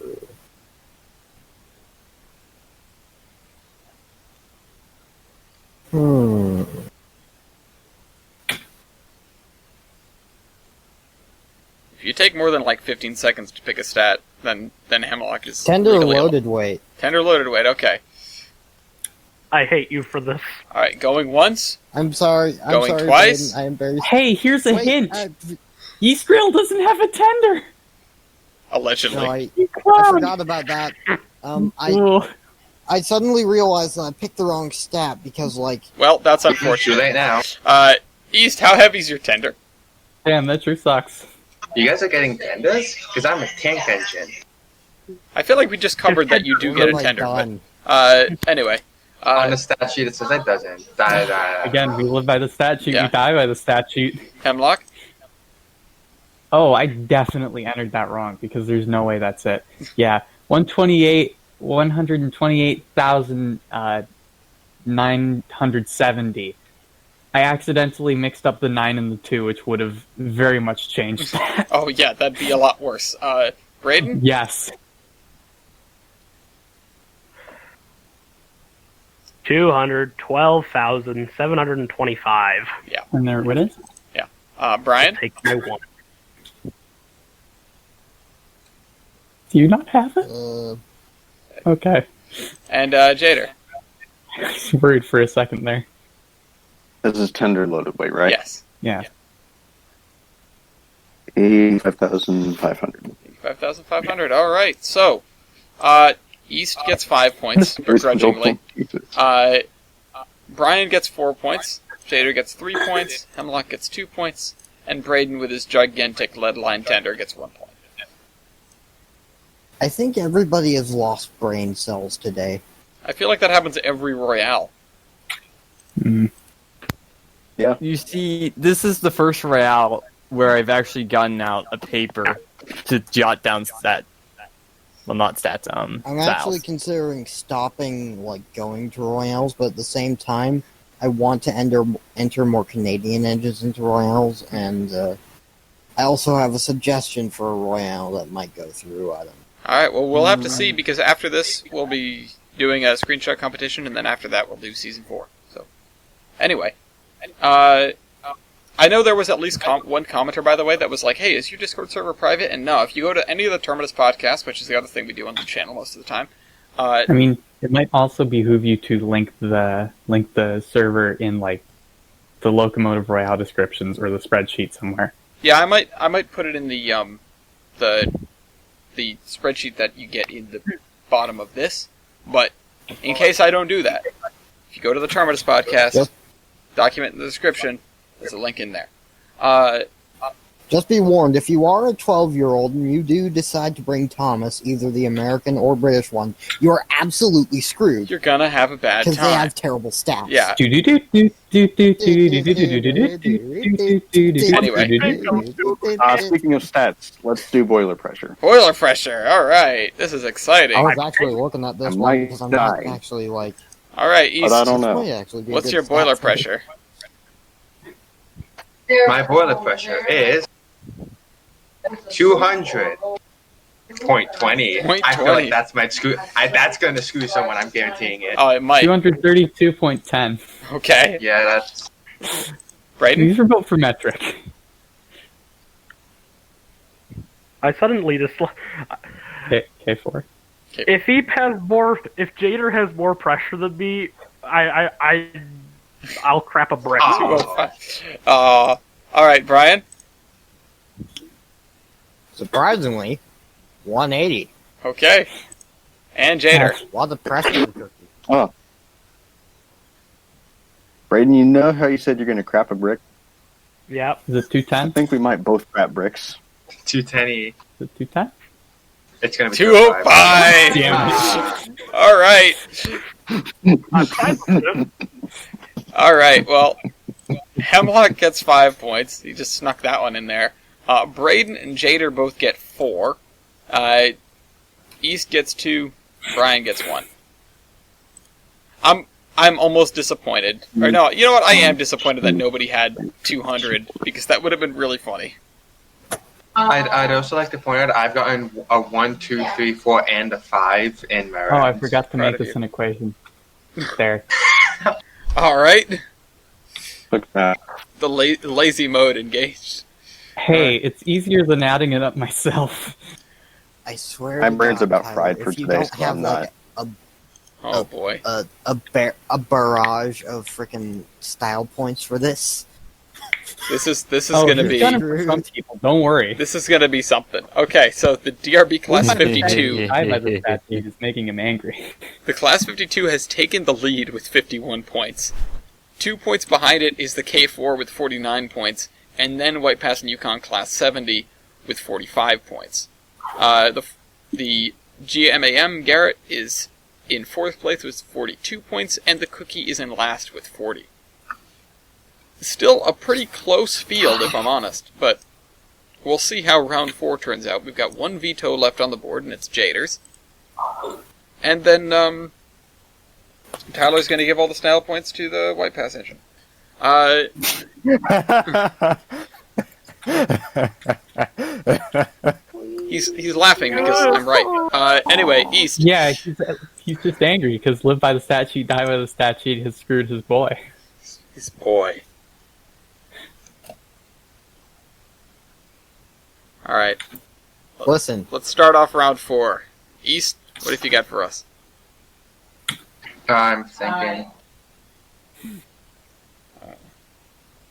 If you take more than, like, 15 seconds to pick a stat, then Hemlock is Tender legally loaded weight. Tender loaded weight, okay. I hate you for this. Alright, going once. I'm sorry. I'm Going sorry, twice? Braden. I am very. Hey, here's a Wait, hint! Yeast Grill doesn't have a tender! Allegedly. no, I Clown! forgot about that. I suddenly realized that I picked the wrong stat because, like, Well, that's Too unfortunate. late now. East, how heavy's your tender? Damn, that sure sucks. You guys are getting tenders? Because I'm a tank engine. I feel like we just covered that you do What get a have I tender, done? but anyway. On the stat sheet, it says it doesn't. Again, we live by the statute, Yeah. we die by the statute. Hemlock? Oh, I definitely entered that wrong because there's no way that's it. Yeah, 128,970. I accidentally mixed up the 9 and the 2, which would have very much changed that. Oh, yeah, that'd be a lot worse. Braden? Yes. 212,725. And there it is. Brian? Take my one. Do you not have it? Okay. And Jader? I was worried for a second there. This is tender loaded weight, right? Yes. Yeah. 85,500. 5,500. All right. So, East gets 5 points, begrudgingly. Brian gets 4 points. Jader gets 3 points. Hemlock gets 2 points. And Braden, with his gigantic lead line tender, gets 1 point. I think everybody has lost brain cells today. I feel like that happens every Royale. Mm. You see, this is the first Royale where I've actually gotten out a paper to jot down stat. Well, not stats, I'm styles. actually considering stopping, going to Royales, but at the same time, I want to enter more Canadian engines into Royales, and I also have a suggestion for a Royale that might go through. I don't know. Alright, well, we'll have to see, because after this, we'll be doing a screenshot competition, and then after that, we'll do Season 4. So, anyway. I know there was at least one commenter, by the way, that was like, hey, is your Discord server private? And no, if you go to any of the Terminus podcasts, which is the other thing we do on the channel most of the time. I mean, it might also behoove you to link the server in, the Locomotive Royale descriptions or the spreadsheet somewhere. Yeah, I might put it in the spreadsheet that you get in the bottom of this, but in case I don't do that, if you go to the Terminus podcast, Yep. document in the description, there's a link in there. Just be warned, if you are a 12-year-old and you do decide to bring Thomas, either the American or British one, you are absolutely screwed. You're gonna have a bad Because they time. have terrible stats. Yeah. Speaking of stats, let's do boiler pressure. Boiler pressure. All right, this is exciting. I was actually looking at this I one might because I'm not die. actually All right, East. But I don't this know. might actually be a What's good your stat boiler for me. pressure? My boiler pressure is 200.20. I feel like that's my screw. That's going to screw someone. I'm guaranteeing it. Oh, it might. 232.10. Okay. Yeah, that's. Brayden? These are built for metric. I suddenly just. K4. If Jader has more pressure than me, I'll crap a brick. All right, Brian. Surprisingly, 180. Okay. And Jader. What a pressure cookie. Oh. Braden, you know how you said you're going to crap a brick? Yep. Is it I 210? think we might both crap bricks. 210. Is it 210? It's going to be 205. Damn it. All right. Well, Hemlock gets 5 points. He just snuck that one in there. Braden and Jader both get 4. East gets 2. Brian gets 1. I'm almost disappointed. Or no, you know what? I am disappointed that nobody had 200 because that would have been really funny. I'd also like to point out I've gotten a 1, 2, 3, 4, and a 5 in my Oh, I rounds. forgot to Proud make of this you. an equation. There. All right. Look at that. The lazy mode engaged. Hey, it's easier than adding it up myself. I swear. My to brain's God, about Tyler, fried for if you today, don't so have I'm like Oh boy. a barrage of freaking style points for this. This is Oh, gonna he's be done it for some people. Don't worry. this is gonna be something. Okay, so the DRB Class 52, I by the stat sheet is making him angry. the Class 52 has taken the lead with 51 points. 2 points behind it is the K4 with 49 points, and then White Pass and Yukon Class 70 with 45 points. The GMAM Garrett is in 4th place with 42 points, and the Cookie is in last with 40. Still a pretty close field, if I'm honest, but we'll see how round 4 turns out. We've got one veto left on the board, and it's Jader's. And then, Tyler's going to give all the style points to the White Pass engine. He's laughing because I'm right. Anyway, East. Yeah, he's just angry because live by the stat sheet, die by the stat sheet has screwed his boy. His boy. Alright. Listen. Let's start off round 4. East, what have you got for us? I'm thinking.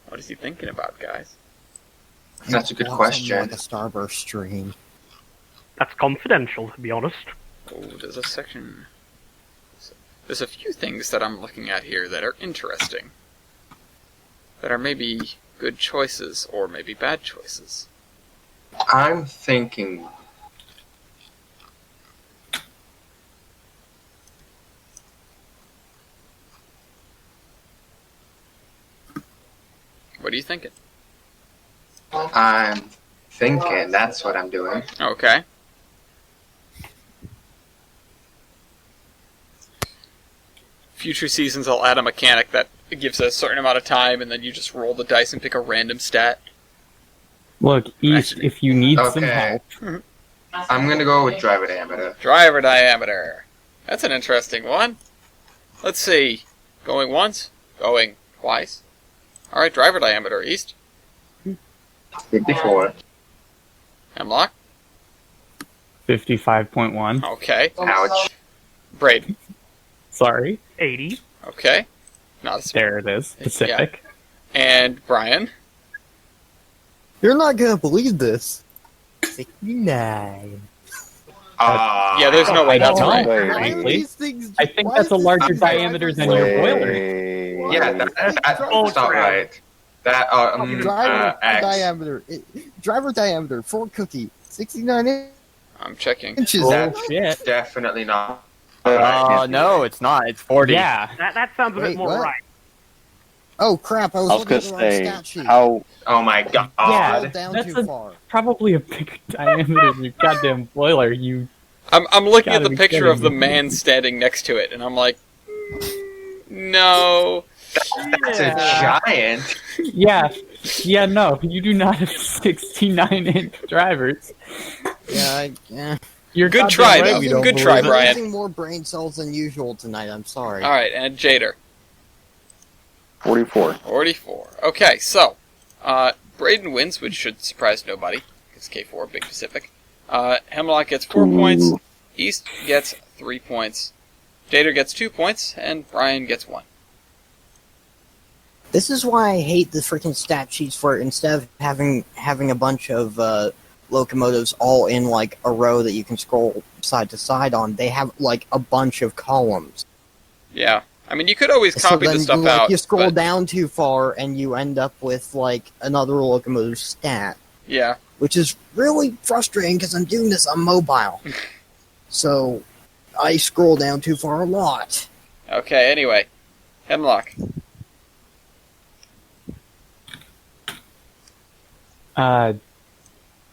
What is he thinking about, guys? That's a good Want question. something like a Starburst stream. That's confidential, to be honest. Oh, there's a section... There's a few things that I'm looking at here that are interesting. That are maybe good choices, or maybe bad choices. I'm thinking. What are you thinking? I'm thinking. That's what I'm doing. Okay. Future seasons, I'll add a mechanic that gives a certain amount of time, and then you just roll the dice and pick a random stat. Look, East, if you need some Okay. help. I'm gonna go with driver diameter. Driver diameter. That's an interesting one. Let's see. Going once? Going twice? Alright, driver diameter, East. 54. Hemlock? 55.1. Okay. Ouch. Braden? Sorry. 80. Okay. Not a There it is. Pacific. And Brian? You're not gonna believe this. 69. Yeah, there's no way that's right. Why are Frankly, these things? I think why that's is a this larger thing diameter than your boiler. Yeah, that's not right. That driver X. diameter. Driver diameter for Cookie. 69 I'm checking. inches. That's shit. definitely not. No, it's not. It's 40. Yeah. That sounds a bit Wait, more what? right. Oh crap! I was I was looking gonna at the wrong say stat sheet. how Oh my god. Yeah. Scrolled down That's too a- far. Probably a bigger diameter than your goddamn boiler. You I'm looking at Gotta the be picture kidding of the me. man standing next to it, and I'm like, no. That's a giant. Yeah, no, you do not have 69-inch drivers. Yeah. You're Good goddamn try, right though. we don't Good believe try, it. I'm Brian. using more brain cells than usual tonight. I'm sorry. Alright, and Jader. 44. 44. Okay, so, Braden wins, which should surprise nobody. It's K4, Big Pacific. Hemlock gets 4 points. East gets 3 points. Jader gets 2 points, and Brian gets 1. This is why I hate the freaking stat sheets for it. Instead of having a bunch of locomotives all in like a row that you can scroll side to side on, they have like a bunch of columns. Yeah. I mean, you could always So copy then the stuff like, out. you scroll but, down too far and you end up with like another locomotive stat, Yeah. which is really frustrating because I'm doing this on mobile. So I scroll down too far a lot. Okay, anyway. Hemlock.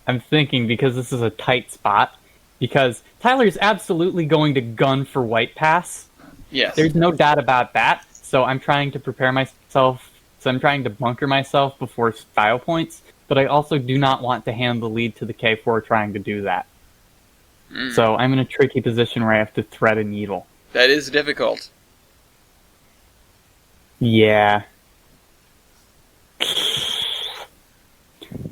I'm thinking because this is a tight spot, because Tyler's absolutely going to gun for White Pass. Yes. There's no doubt about that. So I'm trying to prepare myself. So I'm trying to bunker myself before style points. But I also do not want to hand the lead to the K4 trying to do that. So I'm in a tricky position where I have to thread a needle. That is difficult. Yeah.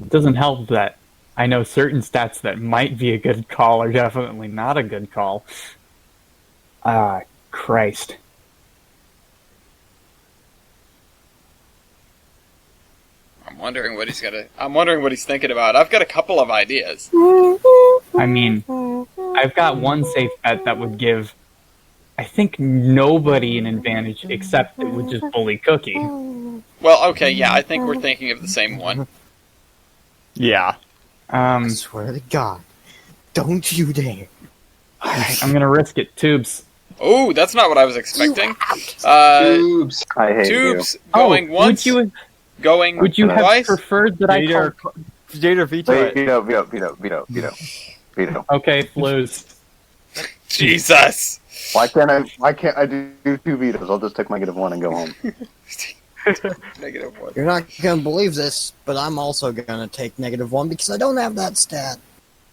Doesn't help that I know certain stats that might be a good call are definitely not a good call. Christ. I'm wondering what he's thinking about. I've got a couple of ideas. I mean, I've got one safe bet that would give, I think, nobody an advantage except it would just bully Cookie. Well, okay, yeah, I think we're thinking of the same one. Yeah. I swear to God, don't you dare. I'm gonna risk it. Tubes. Oh, that's not what I was expecting. Tubes. I hate Tubes going once, going would you have twice. preferred that I called... Jader, veto you. it. Veto. Okay, Flues. Jesus. Why can't I do 2 vetoes? I'll just take my -1 and go home. -1. You're not gonna believe this, but I'm also gonna take -1 because I don't have that stat.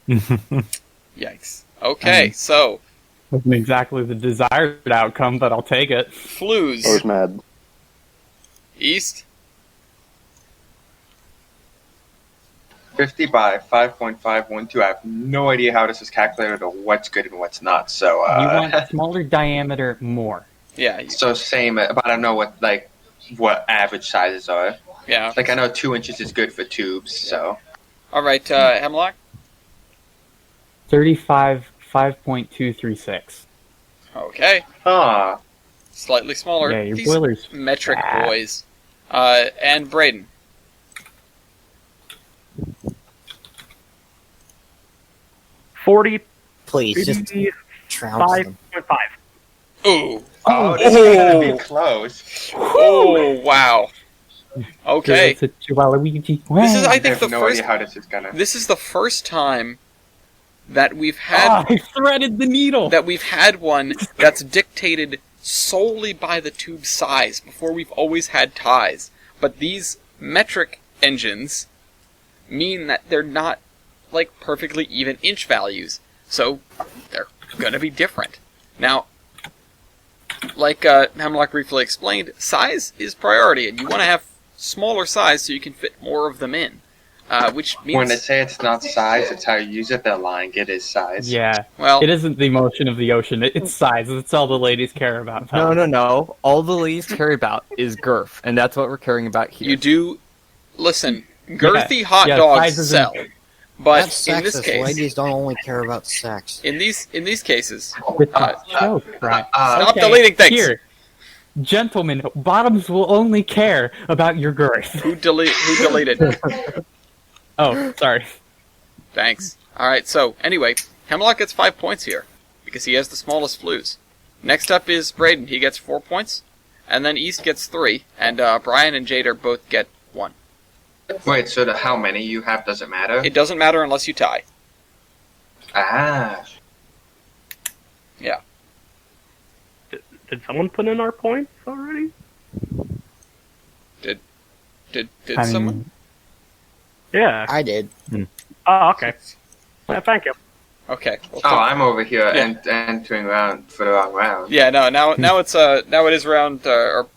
Yikes. Okay, so Wasn't exactly the desired outcome, but I'll take it. Flues. I was mad. East. 50 by 5.512. I have no idea how this is calculated or what's good and what's not. So, You want smaller diameter more. Yeah, so same, but I don't know what average sizes are. yeah. Like I know 2 inches is good for tubes. So All right, Hemlock. 35, 5.236. Okay, slightly smaller. Yeah, your These boiler's metric fat. boys. And Braden. 45.5. Please, just trounce them. Ooh. oh, this is gonna be close. Oh, wow. Okay. It's a Waluigi. This is, I I think, have the no first. idea how this is gonna. This is the first time that we've had I threaded the needle. one that's dictated solely by the tube size. Before, we've always had ties, but these metric engines mean that they're not like perfectly even inch values, so they're gonna be different. Now, like Hemlock briefly explained, size is priority, and you want to have smaller size so you can fit more of them in. Which means When they say it's not size, it's how you use it. They're lying. It is size. Yeah. well, It isn't the motion of the ocean. It's size. That's all the ladies care about. No. All the ladies care about is girth, and that's what we're caring about here. you do listen. Girthy Yeah. hot Yeah, dogs size isn't- sell, but That's in this sexist. case, Ladies don't only care about sex. in these cases, With the joke, right? stop Okay, deleting things. Here, gentlemen, bottoms will only care about your girth. Who deleted? Oh, sorry. Thanks. All right. So anyway, Hemlock gets 5 points here because he has the smallest flues. Next up is Braden. He gets 4 points, and then East gets 3, and Brian and Jader both get 1. Wait, so how many you have doesn't matter? It doesn't matter unless you tie. Ah. Yeah. Did someone put in our points already? Did I mean, someone? Yeah. I did. Oh, okay. Yeah, thank you. Okay. Well, Oh, I'm over here Yeah. entering round for the wrong round. yeah. No. Now it's now it is round or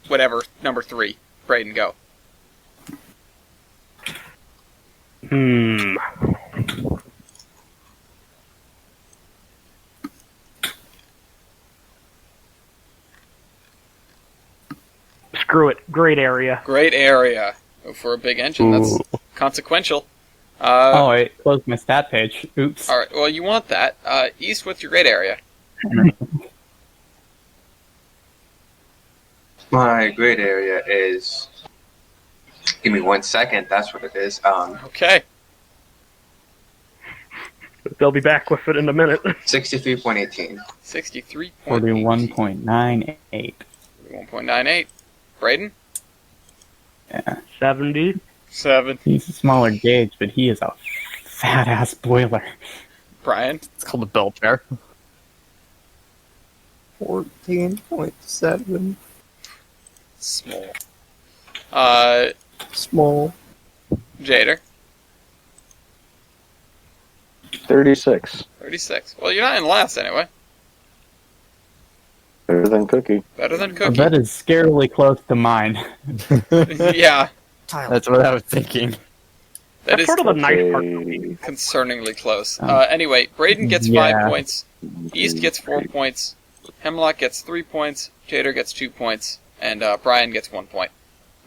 whatever number 3. Braden, go. Screw it. Great area. Great area. For a big engine, that's consequential. oh, I closed my stat page. Oops. All right. Well, you want that. East, what's your great area? My great area is. Give me 1 second. That's what it is. Okay. They'll be back with it in a minute. 63.18. 63.8. 41.98. 41.98. Braden? Yeah. 70. 7. He's a smaller gauge, but he is a fat ass boiler. Brian? It's called a bell bear. 14.7. Small. Small. Jader? 36. 36. Well, you're not in last anyway. Better than Cookie. Better than Cookie. That is scarily close to mine. Yeah. Tyler. That's what I was thinking. That That's is sort of the nice part. Okay. concerningly close. Anyway, Braden gets 5 Yeah. points. East gets 4 points. Hemlock gets 3 points. Jader gets 2 points. And Brian gets 1 point.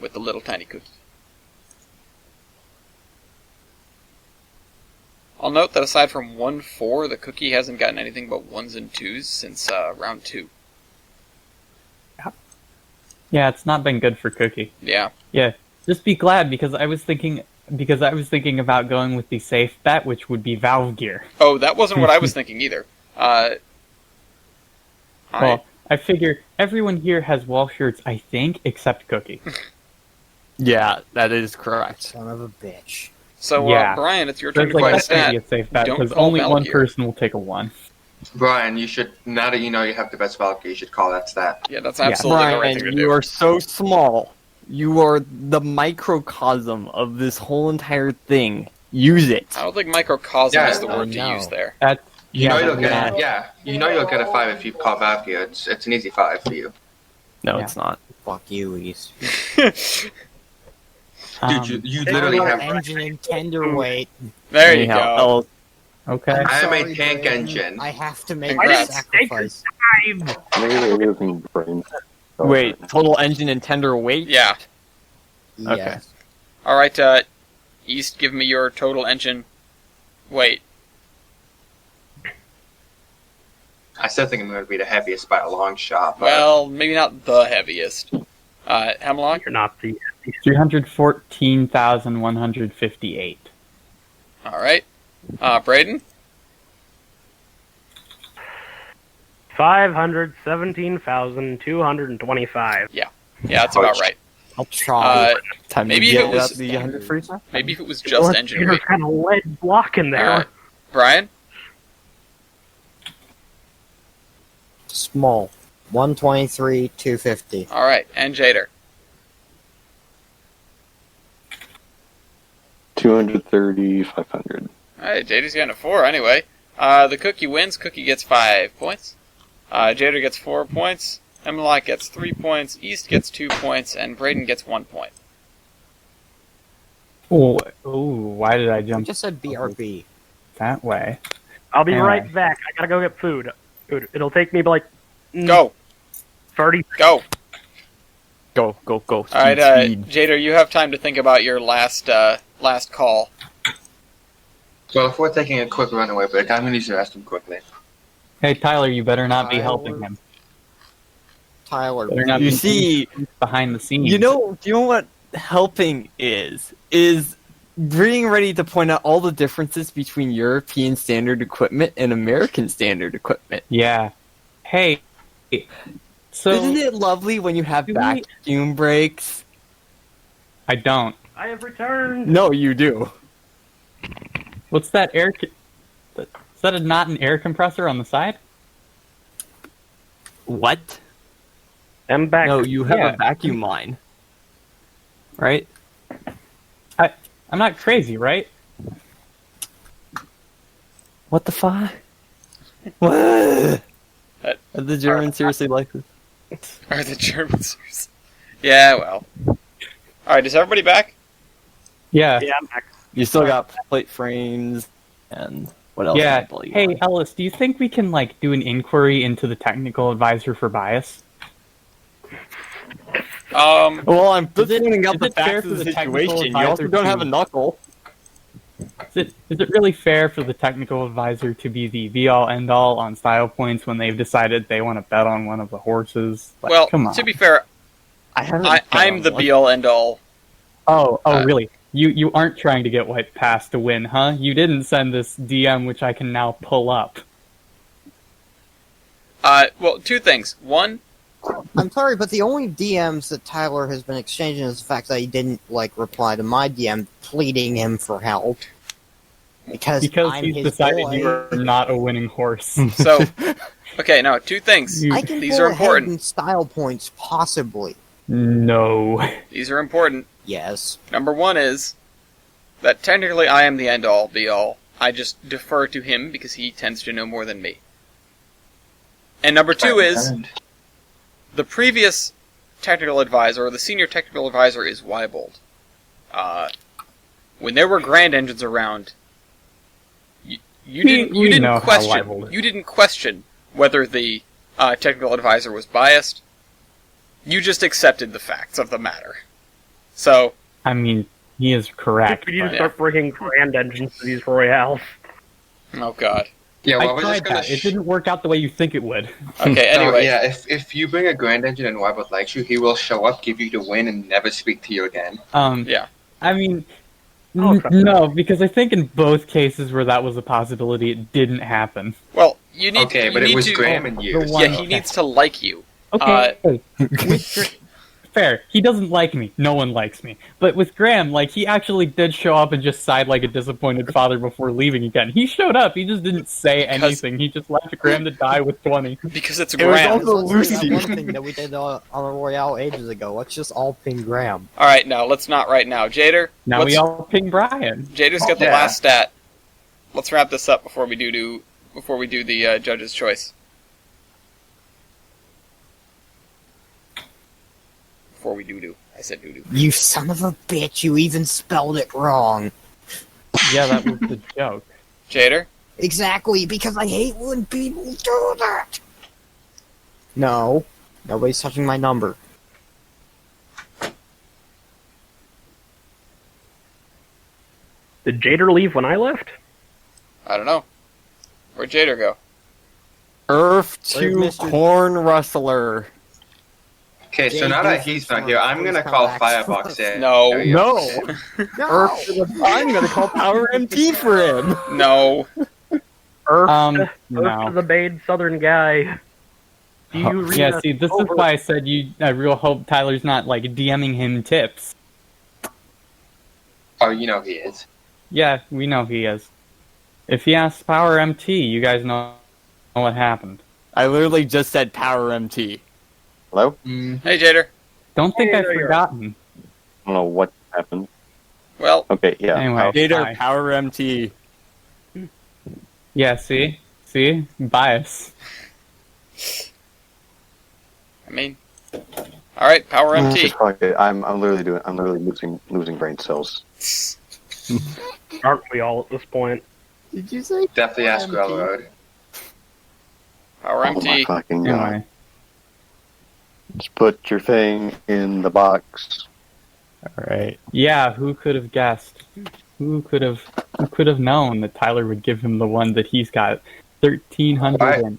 With the little tiny cookie. I'll note that aside from 1-4, the cookie hasn't gotten anything but 1s and 2s since round 2. Yeah, it's not been good for Cookie. Yeah. Yeah, just be glad because I was thinking because I was thinking about going with the safe bet, which would be valve gear. Oh, that wasn't what I was thinking either. Well, I figure everyone here has wall shirts, I think, except Cookie. Yeah, that is correct. Son of a bitch. So, Yeah. Brian, it's your turn That's to like quite a that's gonna stat. be a safe bet Don't because call only one Valgear. person will take a 1. Brian, you should, now that you know you have the best Valkyrie, you should call that stat. Yeah, that's absolutely the right thing to Brian, do. you are so small. You are the microcosm of this whole entire thing. Use it. I don't think microcosm Yeah, is the word to no. use there. That's You know yeah, you'll yeah. get you know you'll get a 5 if you call Valkyrie. It's an easy 5 for you. No, Yeah. it's not. Fuck you, East. Dude, you literally Power have. engine and tenderweight. There you Anyhow, go. Okay. I'm I am a sorry, tank Brandon. engine. I have to make Congrats. a sacrifice. Maybe it isn't brain. Wait, total engine and tender weight? Yeah. Yes. All right, East, give me your total engine weight. I still think I'm going to be the heaviest by a long shot. But Well, maybe not the heaviest. Hemlock? You're not the 314,158. All right. Braden? 517,225. Yeah, that's about right. I'll try. Time Maybe to if get it was- up the 100 free time? Maybe if it was just engine weight. There's kind of lead block in there. Brian? Small. 123, 250. All right, and Jader? 230, 500. All right, Jader's getting a 4 anyway. The Cookie wins. Cookie gets 5 points. Jader gets 4 points. Hemlock gets 3 points. East gets 2 points, and Braden gets 1 point. Oh, why did I I jump just said BRB. that way? I'll be Anyway. right back. I gotta go get food. It'll take me like Go, 30. go. Go. All right, Speed. Jader, you have time to think about your last call. well, if we're taking a quick runaway break, I'm going to use the restroom quickly. Hey, Tyler, you better not be Tyler. helping him. Tyler. Better not You be see, behind the scenes. do you know what helping is being ready to point out all the differences between European standard equipment and American standard equipment. Yeah. Hey. So Isn't it lovely when you have do we- vacuum brakes? I don't. I have returned. No, you do. What's that air? Is that not an air compressor on the side? What? I'm back. No, you have Yeah. a vacuum line. Right? I'm not crazy, right? What the fuck? What? That- Are the Germans seriously like this? Are the Germans? Yeah, well. All right, is everybody back? Yeah. Yeah, I'm back. You still got plate frames and what else? Yeah. can I blow you Hey, on? Ellis, do you think we can do an inquiry into the technical advisor for bias? Well, I'm just it- pointing out is the it fair facts for of the the technical situation. You also advisor don't have to- a knuckle. Is it really fair for the technical advisor to be the be-all, end-all on style points when they've decided they want to bet on one of the horses? Well, come on. to be fair, I haven't. I'm the be-all, end-all. Oh, uh, really? You aren't trying to get White Pass to win, huh? You didn't send this DM, which I can now pull up. Well, two things. One, I'm sorry, but the only DMs that Tyler has been exchanging is the fact that he didn't reply to my DM pleading him for help. Because I'm he's his decided boy. you are not a winning horse. so, okay, now, two things. You- I can These pull are ahead important. in style points, possibly. No. These are important. Yes. Number one is that technically I am the end-all, be-all. I just defer to him because he tends to know more than me. And number two is the previous technical advisor, or the senior technical advisor, is Weibold. When there were Grand Engines around, you We know didn't how question Weibold is. you didn't question whether the technical advisor was biased. You just accepted the facts of the matter. So, I mean, he is correct. We need to but- start bringing grand engines to these Royales. oh god. Yeah, well, I we're tried just gonna. that. It didn't work out the way you think it would. Okay, No, anyway. yeah, if you bring a Grand Engine and Weibold likes you, he will show up, give you the win, and never speak to you again. Yeah. I mean, I'll accept No, because I think in both cases where that was a possibility, it didn't happen. Well, you need. Okay, you but it need was to, Graham and you. the Yeah, one- he needs to like you. Okay, fair. He doesn't like me. No one likes me. But with Graham, like, he actually did show up and just sighed like a disappointed father before leaving again. He showed up. He just didn't say anything. He just left Graham to die with 20. Because it's It was Graham. also Let's do Lucy. that one thing that we did on a Royale ages ago. Let's just all ping Graham. All right, now let's not right now. Jader, Now we all ping Brian. Jader's got the Yeah. last stat. Let's wrap this up before we do the judge's choice. Before we do. I said do. You son of a bitch! You even spelled it wrong. Yeah, that was the joke. Jader, Exactly, because I hate when people do that. No, nobody's touching my number. Did Jader leave when I left? I don't know. Where'd Jader go? Earth Where's to Mr. Corn Rustler. Okay, so Jay now that Goofy he's not son, here, I'm please gonna come call back. Firebox in. No. There you go. No, No. Earth to the, I'm gonna call Power MT for him. No. Earth to No. the Bade Southern guy. Do you read Yeah, us see, this is over- why I said I real hope Tyler's not, like, DMing him tips. Oh, you know he is. Yeah, we know he is. If he asks Power MT, you guys know what happened. I literally just said Power MT. Hello? Hey, Jader. Don't think Hey, I've there you are. forgotten. I don't know what happened. Well, Okay, yeah. Anyway. Gator Hi. Power MT. Yeah, see? See? Bias. I mean, all right, Power It's MT. just probably- I'm literally losing brain cells. Aren't we all at this point? Did you say? Definitely ask MT? Railroad. Power Oh my MT. fucking god. Anyway. Just put your thing in the box. Alright. Yeah, who could have guessed? Who could have known that Tyler would give him the one that he's got? 1,300 Why? and...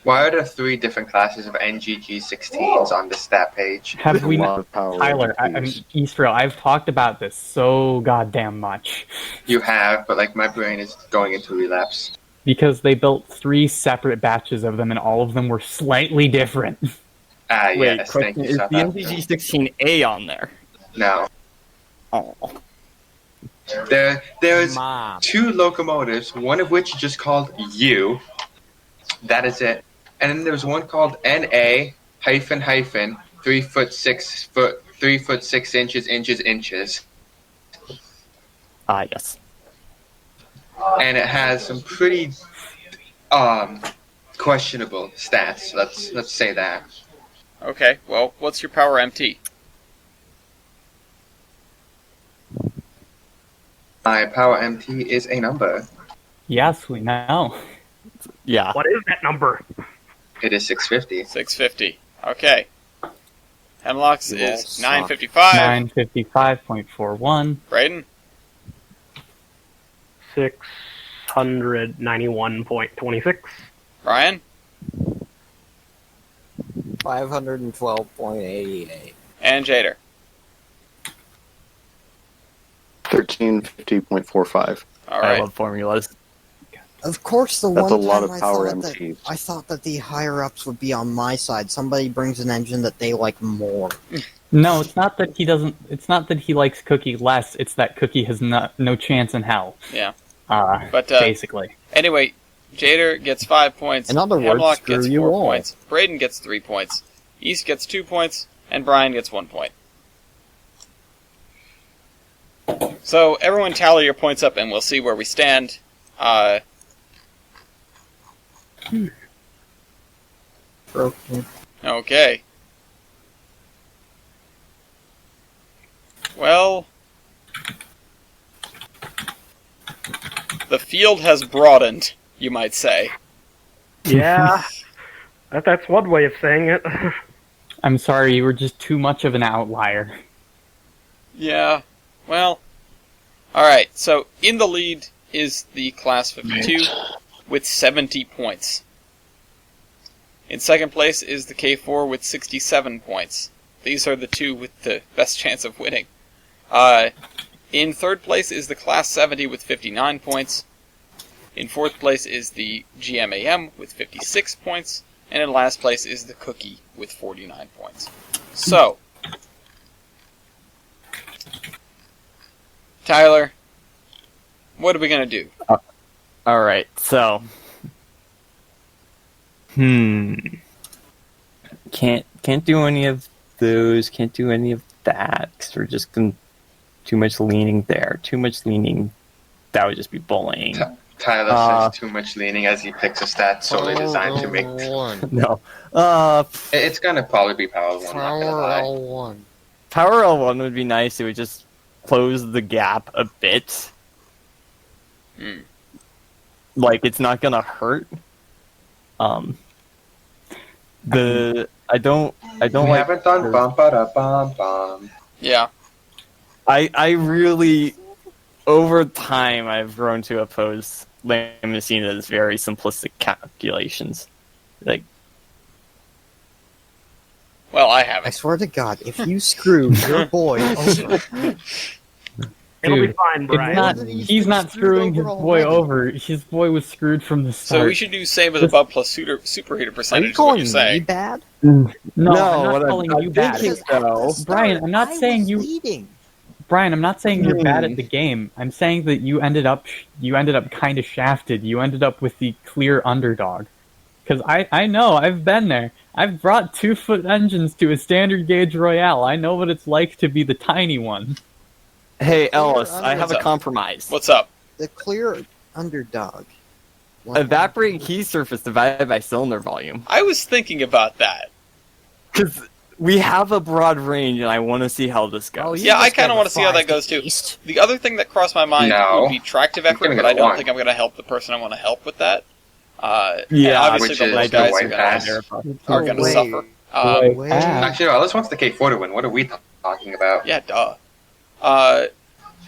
Why are there 3 different classes of NGG16s on the stat page? Have we A lot not... of power Tyler, I mean, MTs. Eastrail, I've talked about this so goddamn much. You have, but like my brain is going into relapse. Because they built 3 separate batches of them, and all of them were slightly different. Ah, Wait, yes, thank question, you, is South the Africa. MTG16A on there? No. Oh. There's Mom. 2 locomotives, one of which is just called U. That is it. And then there's one called NA hyphen 3 foot 6 foot 3 foot 6 inches. Ah, yes. And it has some pretty questionable stats. Let's say that. Okay, well, what's your Power MT? My Power MT is a number. Yes, we know. Yeah. What is that number? It is 650. 650. Okay. Hemlock's You all is suck. 955. 955.41. Braden? 691.26. Brian? 512.88. And Jader? 1350.45. All I right. love formulas. Of course, the That's one a lot time of power I thought that the higher ups would be on my side. Somebody brings an engine that they like more. No, it's not that he doesn't. It's not that he likes Cookie less. It's that Cookie has no chance in hell. Yeah. But, Basically. Anyway, Jader gets 5 points. In other words, Hemlock screw gets you 4 all. points. Braden gets 3 points. East gets 2 points. And Brian gets 1 point. So, everyone tally your points up and we'll see where we stand. Broken. Okay. Well, the field has broadened, you might say. Yeah, that's one way of saying it. I'm sorry, you were just too much of an outlier. Yeah, well, alright, so in the lead is the Class 52 with 70 points. In second place is the K4 with 67 points. These are the two with the best chance of winning. In third place is the Class 70 with 59 points. In fourth place is the GMAM with 56 points. And in last place is the Cookie with 49 points. So, Tyler, what are we going to do? Alright, so... Can't do any of those, can't do any of that, because we're just going too much leaning there. Too much leaning, that would just be bullying. Tyler says too much leaning as he picks a stat solely designed to make... No. It's gonna probably be Power 1, not gonna lie. L1. Power L1 would be nice, it would just close the gap a bit. Like, it's not gonna hurt. I don't We like... haven't done bum ba da bum bum. Yeah. I really, over time, I've grown to oppose Lamacina's very simplistic calculations. Like, Well, I I haven't. swear to God, if you screw your boy over, It'll be Dude, fine, Brian. he's not screwing his boy over. His boy was screwed from the start. So we should do same with above plus superheater are percentage, you is what calling you're me saying. bad? No, I'm what not I'm calling you bad. thinking- Because at the so. start, Brian, I'm not I saying was you- leading. Brian, I'm not saying you're bad at the game. I'm saying that you ended up kind of shafted. You ended up with the clear underdog. Because I know, I've been there. I've brought 2-foot engines to a standard gauge Royale. I know what it's like to be the tiny one. hey, Ellis, I have What's a up? compromise. What's up? The clear underdog. Evaporating key surface divided by cylinder volume. I was thinking about that. Because we have a broad range, and I want to see how this goes. Oh, you Yeah, I just kinda got wanna a see how that 5 goes, to too. East. The other thing that crossed my mind No. would be tractive effort, gonna but get I don't one. think I'm going to help the person I want to help with that. And Yeah, obviously which the is little the guys white are pass. going to Wait. suffer. Wait. Actually, no, Ellis wants the K4 to win. What are we talking about? Yeah, duh.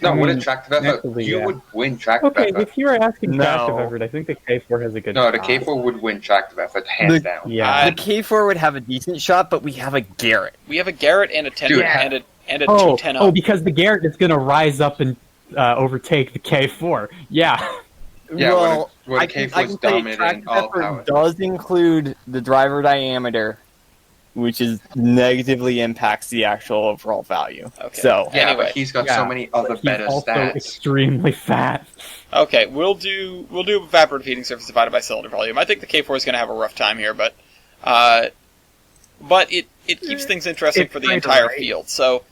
No, I what mean, a tractive effort. actually, You yeah. would win tractive Okay, effort. if you were asking No. tractive effort, I think the K4 has a good No, the shot. K4 would win tractive effort, hands down. Yeah. The K4 would have a decent shot, but we have a Garrett. We have a Garrett and a 10 Dude, and a Oh, 210 because the Garrett is going to rise up and overtake the K4. Yeah. Yeah, well, what I a can, K4 I is can say dominant in tractive all effort power. does include the driver diameter, which is negatively impacts the actual overall value. Okay. So, Yeah, Anyway, but he's got yeah, so many other He's better also stats. extremely fat. Okay, we'll do evaporative heating surface divided by cylinder volume. I think the K4 is going to have a rough time here, but it keeps things interesting It's for the kind of entire right. field. So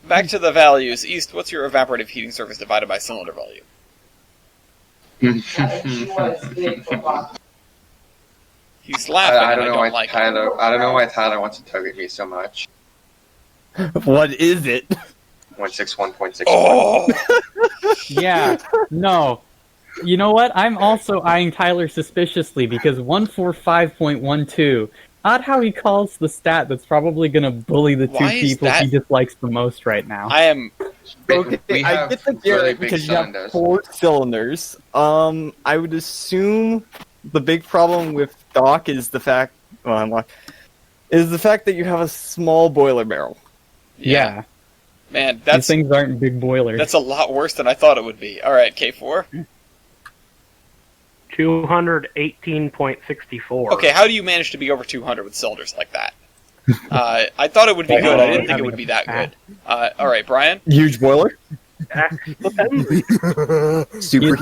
back to the values. East, what's your evaporative heating surface divided by cylinder volume? He's laughing, I and don't know why like it. Tyler. I don't know why Tyler wants to target me so much. what is it? 161.61. Oh, Yeah. No. You know what? I'm also eyeing Tyler suspiciously because 145.12. Odd how he calls the stat that's probably going to bully the two Why is people that- he dislikes the most right now. I am. Okay, We I have get the really Garrett big because you have cylinders. 4 cylinders. I would assume the big problem with Doc is the fact that you have a small boiler barrel. Yeah. Man, These that's things aren't big boilers. a lot worse than I thought it would be. All right, K4. 218.64. Okay, how do you manage to be over 200 with cylinders like that? I thought it would be good. I didn't think it would be that good. All right, Brian. Huge boiler. He has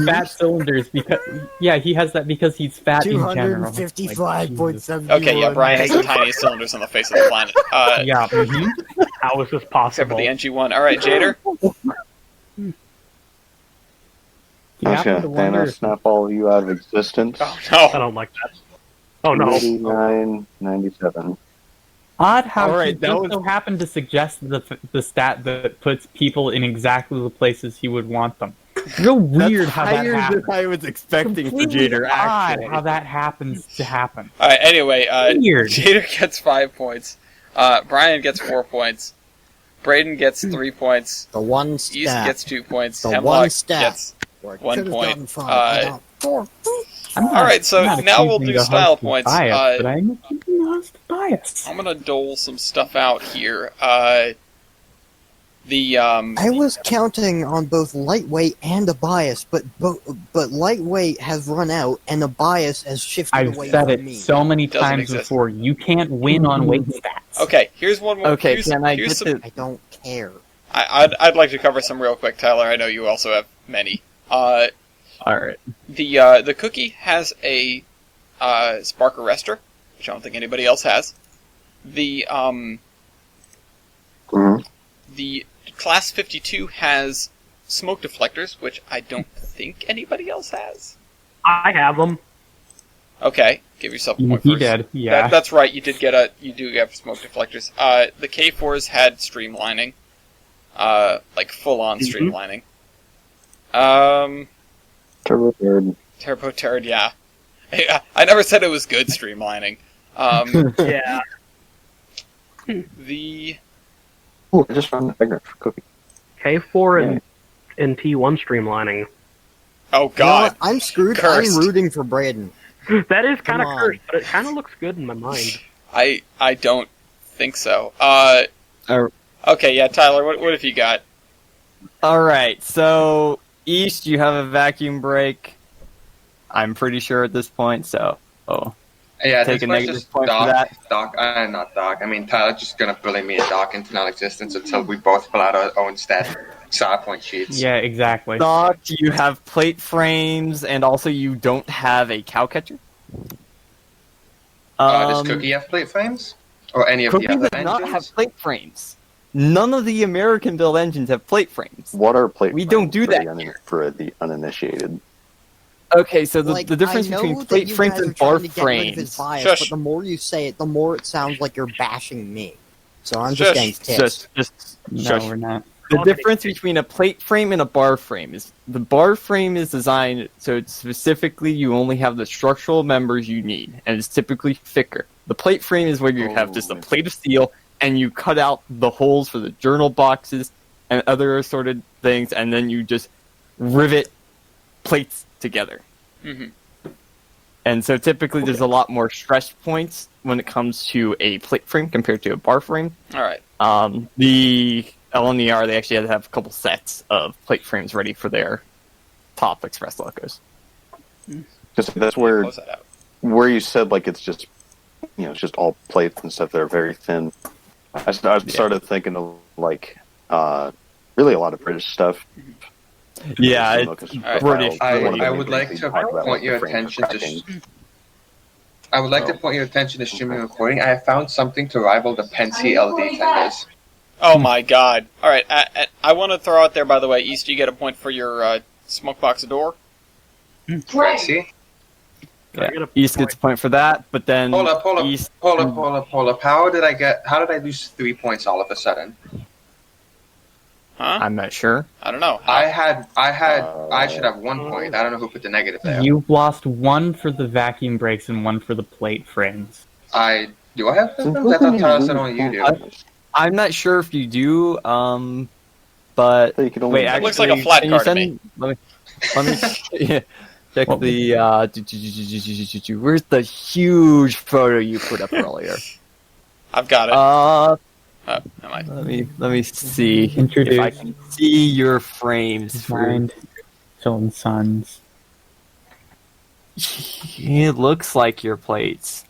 fat cylinders because he has that because he's fat in general. 255.71. Okay, yeah, Brian has the tiniest cylinders on the face of the planet. Yeah. How is this Except for possible? the NG1. All right, Jader. You I'm happen just to gonna wonder Thanos snap all of you out of existence. Oh I no. don't like that. Oh no. 89.97. Odd how All right, he that just was- so happened to suggest the stat that puts people in exactly the places he would want them. Real weird how that higher happens. than I was expecting for Completely Jader, odd actually. how that happens to happen. All right. Anyway, Weird. Jader gets 5 points. Brian gets 4 points. Braden gets 3 points. The one East stat. gets 2 points. The Hemlock one stat. gets. Where I 1 could've point. gotten 5. I got 4. I'm not- All right, so I'm not now we'll accusing do the style host of points. Bias, but I'm accusing the host of bias. I'm gonna dole some stuff out here. I was counting on both lightweight and a bias, but lightweight has run out and a bias has shifted I've away said from it me. so many Doesn't times exist. before. You can't win on weight stats. Okay, here's one more. Okay, here's, can I here's get some, to... I don't care. I'd like to cover some real quick, Tyler. I know you also have many. Alright. The cookie has a spark arrestor, which I don't think anybody else has. The The Class 52 has smoke deflectors, which I don't think anybody else has. I have them. Okay, give yourself a point You first. did, yeah. That's right. You do get smoke deflectors. The K4s had streamlining, like full on streamlining. Turbo Bird. Turbo Turd, yeah. I never said it was good streamlining. Yeah. The Ooh, I just found the ignorant for Cookie. K4 and T1 streamlining. oh You know god, what? I'm screwed. Cursed. I'm rooting for Braden. That is kind of Come on. cursed, but it kind of looks good in my mind. I don't think so. Alright. Okay, yeah, Tyler, what have you got? Alright, so East, you have a vacuum brake. I'm pretty sure at this point, so... Oh. Yeah, Take this a one's negative just point for Doc. that. Not Doc. I mean, Tyler's just gonna bully me and Doc into non-existence until we both fill out our own side point sheets. Yeah, exactly. Doc, you have plate frames, and also you don't have a cow catcher. Does Cookie have plate frames? Or any of Cookie the other does not engines? have plate frames. None of the American build engines have plate frames. What are plate We frames don't do for that the here. for the uninitiated? Okay, so the, Like, the difference I know between that plate you frames guys are and bar trying to get rid of his frames... bias, Shush. but the more you say it, the more it sounds like you're bashing me. So I'm just Shush. getting pissed. Just No, shush. we're not. The difference between a plate frame and a bar frame is the bar frame is designed so it's specifically you only have the structural members you need, and it's typically thicker. The plate frame is where you have just a plate of steel, and you cut out the holes for the journal boxes and other assorted things, and then you just rivet plates together. Mm-hmm. And so typically there's a lot more stress points when it comes to a plate frame compared to a bar frame. All right. The LNER, they actually had to have a couple sets of plate frames ready for their top express locos. Because that's where Close that out. you said like it's just it's just all plates and stuff that are very thin. I started thinking of like really a lot of British stuff. Yeah, You know, 'cause it's Alright. British. I one of the would main like things to we talk about, point like, your the frame attention to. cracking. I would like to point your attention to streaming and recording. I have found something to rival the Pensy LD tenders. Oh my god. All right. I want to throw out there, by the way, East, you get a point for your smoke box door. Pensy? Yeah. I get a East point. gets a point for that, but then Hold up. East. Hold up. How did I lose 3 points all of a sudden? Huh? I'm not sure. I don't know. I should have 1 point. I don't know who put the negative there. You've lost one for the vacuum brakes and one for the plate frames. Do I have systems? I thought Tyler said only you do. I'm not sure if you do, but So you could only- wait, It actually, looks like a flat can you car to send, Let me yeah, check What? the. Where's the huge photo you put up earlier? I've got it. Uh, Oh, never mind. let me see Introduce. if I can see your frames. Designed, Chilton Sons. It looks like your plates,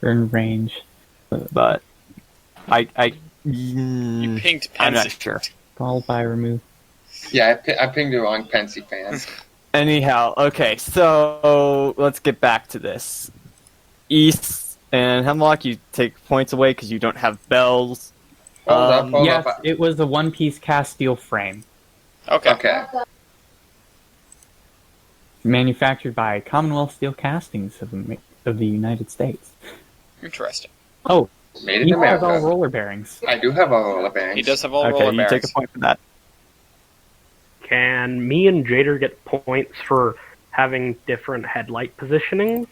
They're in range. but I You pinged I'm not Pensy. sure. Ball by remove. Yeah, I pinged the wrong Pensy fans. Anyhow, okay, so let's get back to this. East and Hemlock, you take points away because you don't have bells. Hold Yes, up. it was a one-piece cast steel frame. Okay. Okay. Manufactured by Commonwealth Steel Castings of the United States. Interesting. Oh, Made he in has all America. roller bearings. I do have all roller bearings. He does have all Okay, roller you bearings. take a point for that. Can me and Jader get points for having different headlight positionings?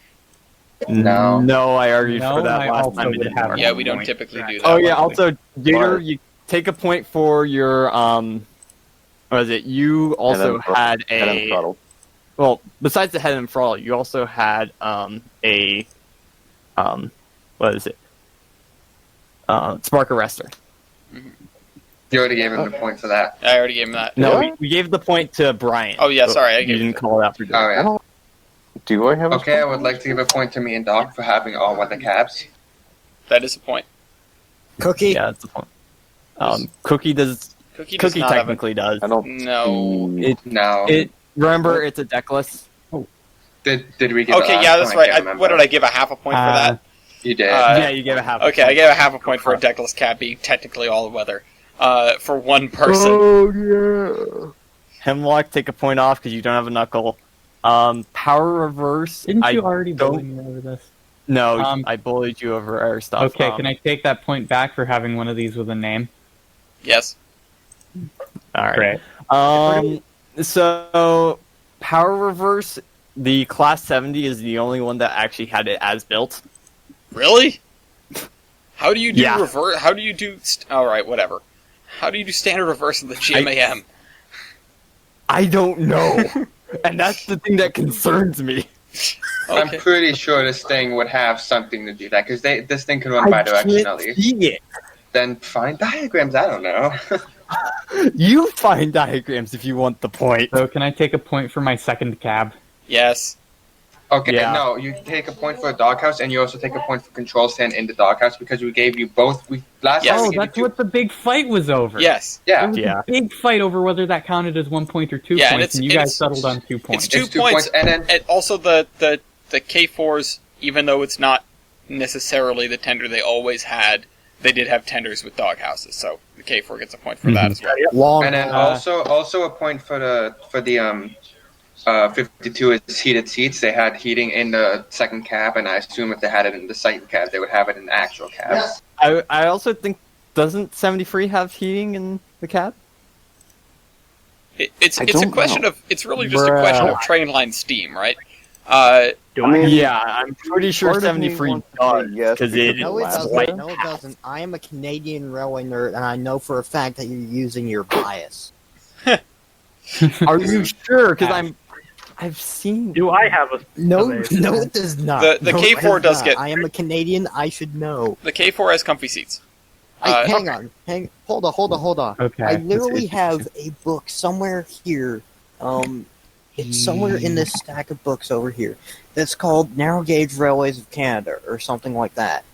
No. No, I argued No, for that I last also time. It would didn't have work. Yeah, we don't point. typically do that. Oh yeah, one. also Jader, But- you take a point for your what is it? You also had Head and a throttle. well, besides the head and throttle, you also had a what is it? Spark arrestor. Mhm. You already gave him the point for that. I already gave him that. No, Yeah? we gave the point to Brian. Oh, yeah, sorry, I You gave didn't it. call it out for Oh, Joe. yeah. Do I have a Okay, I would like to give a point to me and Doc for having all weather caps. That is a point. Cookie. Yeah, that's the point. Cookie does. Cookie does Cookie not have technically does. I don't. No. No. Remember, it's a deckless. Did we give Okay, a yeah, that's point? I right. can't remember. What did I give a half a point for that? You did. Yeah, you gave a half. Okay, I gave a half a point for a deckless cat being technically all weather. For one person. Oh yeah. Hemlock, take a point off because you don't have a knuckle. Power reverse. Didn't you I already don't- bully me over this? No, I bullied you over our stuff. Okay, can I take that point back for having one of these with a name? Yes. All right. So power reverse. The class 70 is the only one that actually had it as built. Really? How do you do Yeah. reverse? How do you do? Alright, whatever. How do you do standard reverse in the GMAM? I don't know, and that's the thing that concerns me. I'm Okay. pretty sure this thing would have something to do that because this thing can run I can't bidirectionally. see it. Then find diagrams. I don't know. You find diagrams if you want the point. So can I take a point for my second cab? Yes. Okay, Yeah. no, you take a point for a doghouse, and you also take a point for control stand in the doghouse because we gave you both. Last Yes. time Oh, we gave that's you what the big fight was over. Yes. There Yeah, was Yeah. a big fight over whether that counted as 1 point or 2 Yeah, and points, it's- and you it's- guys settled on 2 points. It's 2 it's 2 points. and then And also the K4s, even though it's not necessarily the tender they always had, they did have tenders with doghouses, so the K4 gets a point for that as well. Long. and then also a point for the 52 is heated seats. They had heating in the second cab, and I assume if they had it in the second cab, they would have it in the actual cab. I also think, doesn't 73 have heating in the cab? It's I a don't question know. of it's really just a question of train line steam, right? Do I mean, Yeah, I'm pretty sure part of me 73 wants to say does, yes, because it No, it is doesn't. white. No, it doesn't. I am a Canadian railway nerd, and I know for a fact that you're using your bias. Are you sure? Because I've seen. Do I have a? No, Amazing. no, it does not. The No, it K4 does not. get- I am a Canadian. I should know. the K4 has comfy seats. Hang on. Hold on. Okay. I literally have a book somewhere here. It's somewhere in this stack of books over here. That's called Narrow Gauge Railways of Canada, or something like that.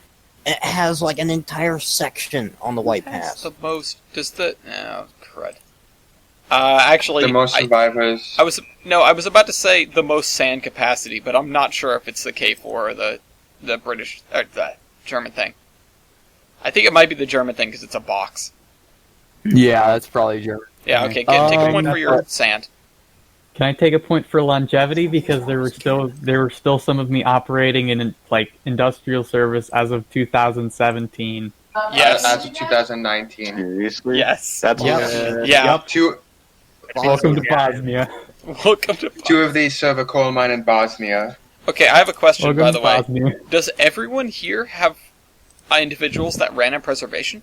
It has like an entire section on the White That's Pass. the most. Does the crud? Actually, The most survivors. I was about to say the most sand capacity, but I'm not sure if it's the K4 or the British or the German thing. I think it might be the German thing because it's a box. Yeah, that's probably German. Yeah, okay, take a point for your sand. Can I take a point for longevity because there were still some of me operating in like industrial service as of 2017. Yes. As of 2019. seriously? Yes. That's Yeah. Welcome to Bosnia. Welcome to. Two of these serve a coal mine in Bosnia. Okay, I have a question, Welcome by to the way. Bosnia. Does everyone here have individuals that ran in preservation?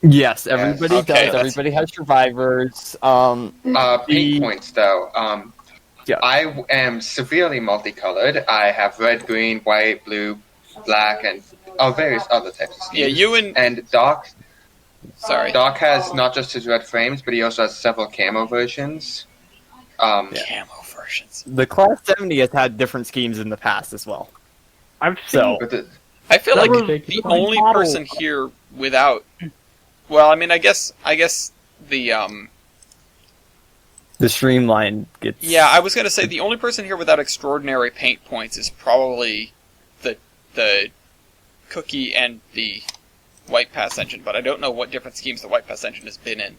Yes, everybody okay, does. that's- Everybody has survivors. Pink points, though. Yeah. I am severely multicolored. I have red, green, white, blue, black, and various other types of schemes. Yeah, you And Doc sorry, has not just his red frames, but he also has several camo versions. camo versions. The Class 70 has had different schemes in the past as well. I've seen. So, But I feel That like was the the only model. person here without. Well, I mean, I guess the the streamline gets. Yeah, I was gonna say the only person here without extraordinary paint points is probably the Cookie and the White Pass engine, but I don't know what different schemes the White Pass engine has been in.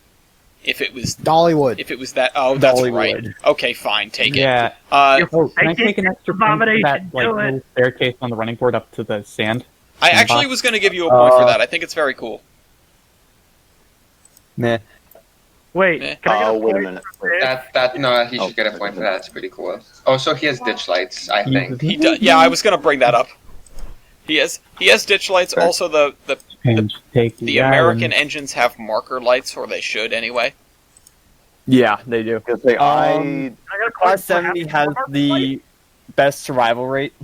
If it was Dollywood. that, oh, that's Dollywood. right. Okay, fine, take it. Yeah. Uh, Oh, can I Take take an it, extra point for that abomination, like do it. little staircase on the running board up to the sand? I actually was gonna give you a point for that. I think it's very cool. Meh. Wait, Eh. can I get Oh, a wait a point minute. for this? he should get a point for that. That's pretty cool. Also, he has ditch lights, I think. He does. Yeah, I was gonna bring that up. He has ditch lights. Okay. Also, the And take the island. American engines have marker lights, or they should anyway. Yeah, they do. Because they, I got a point Class for 70 having has a the best survival rate.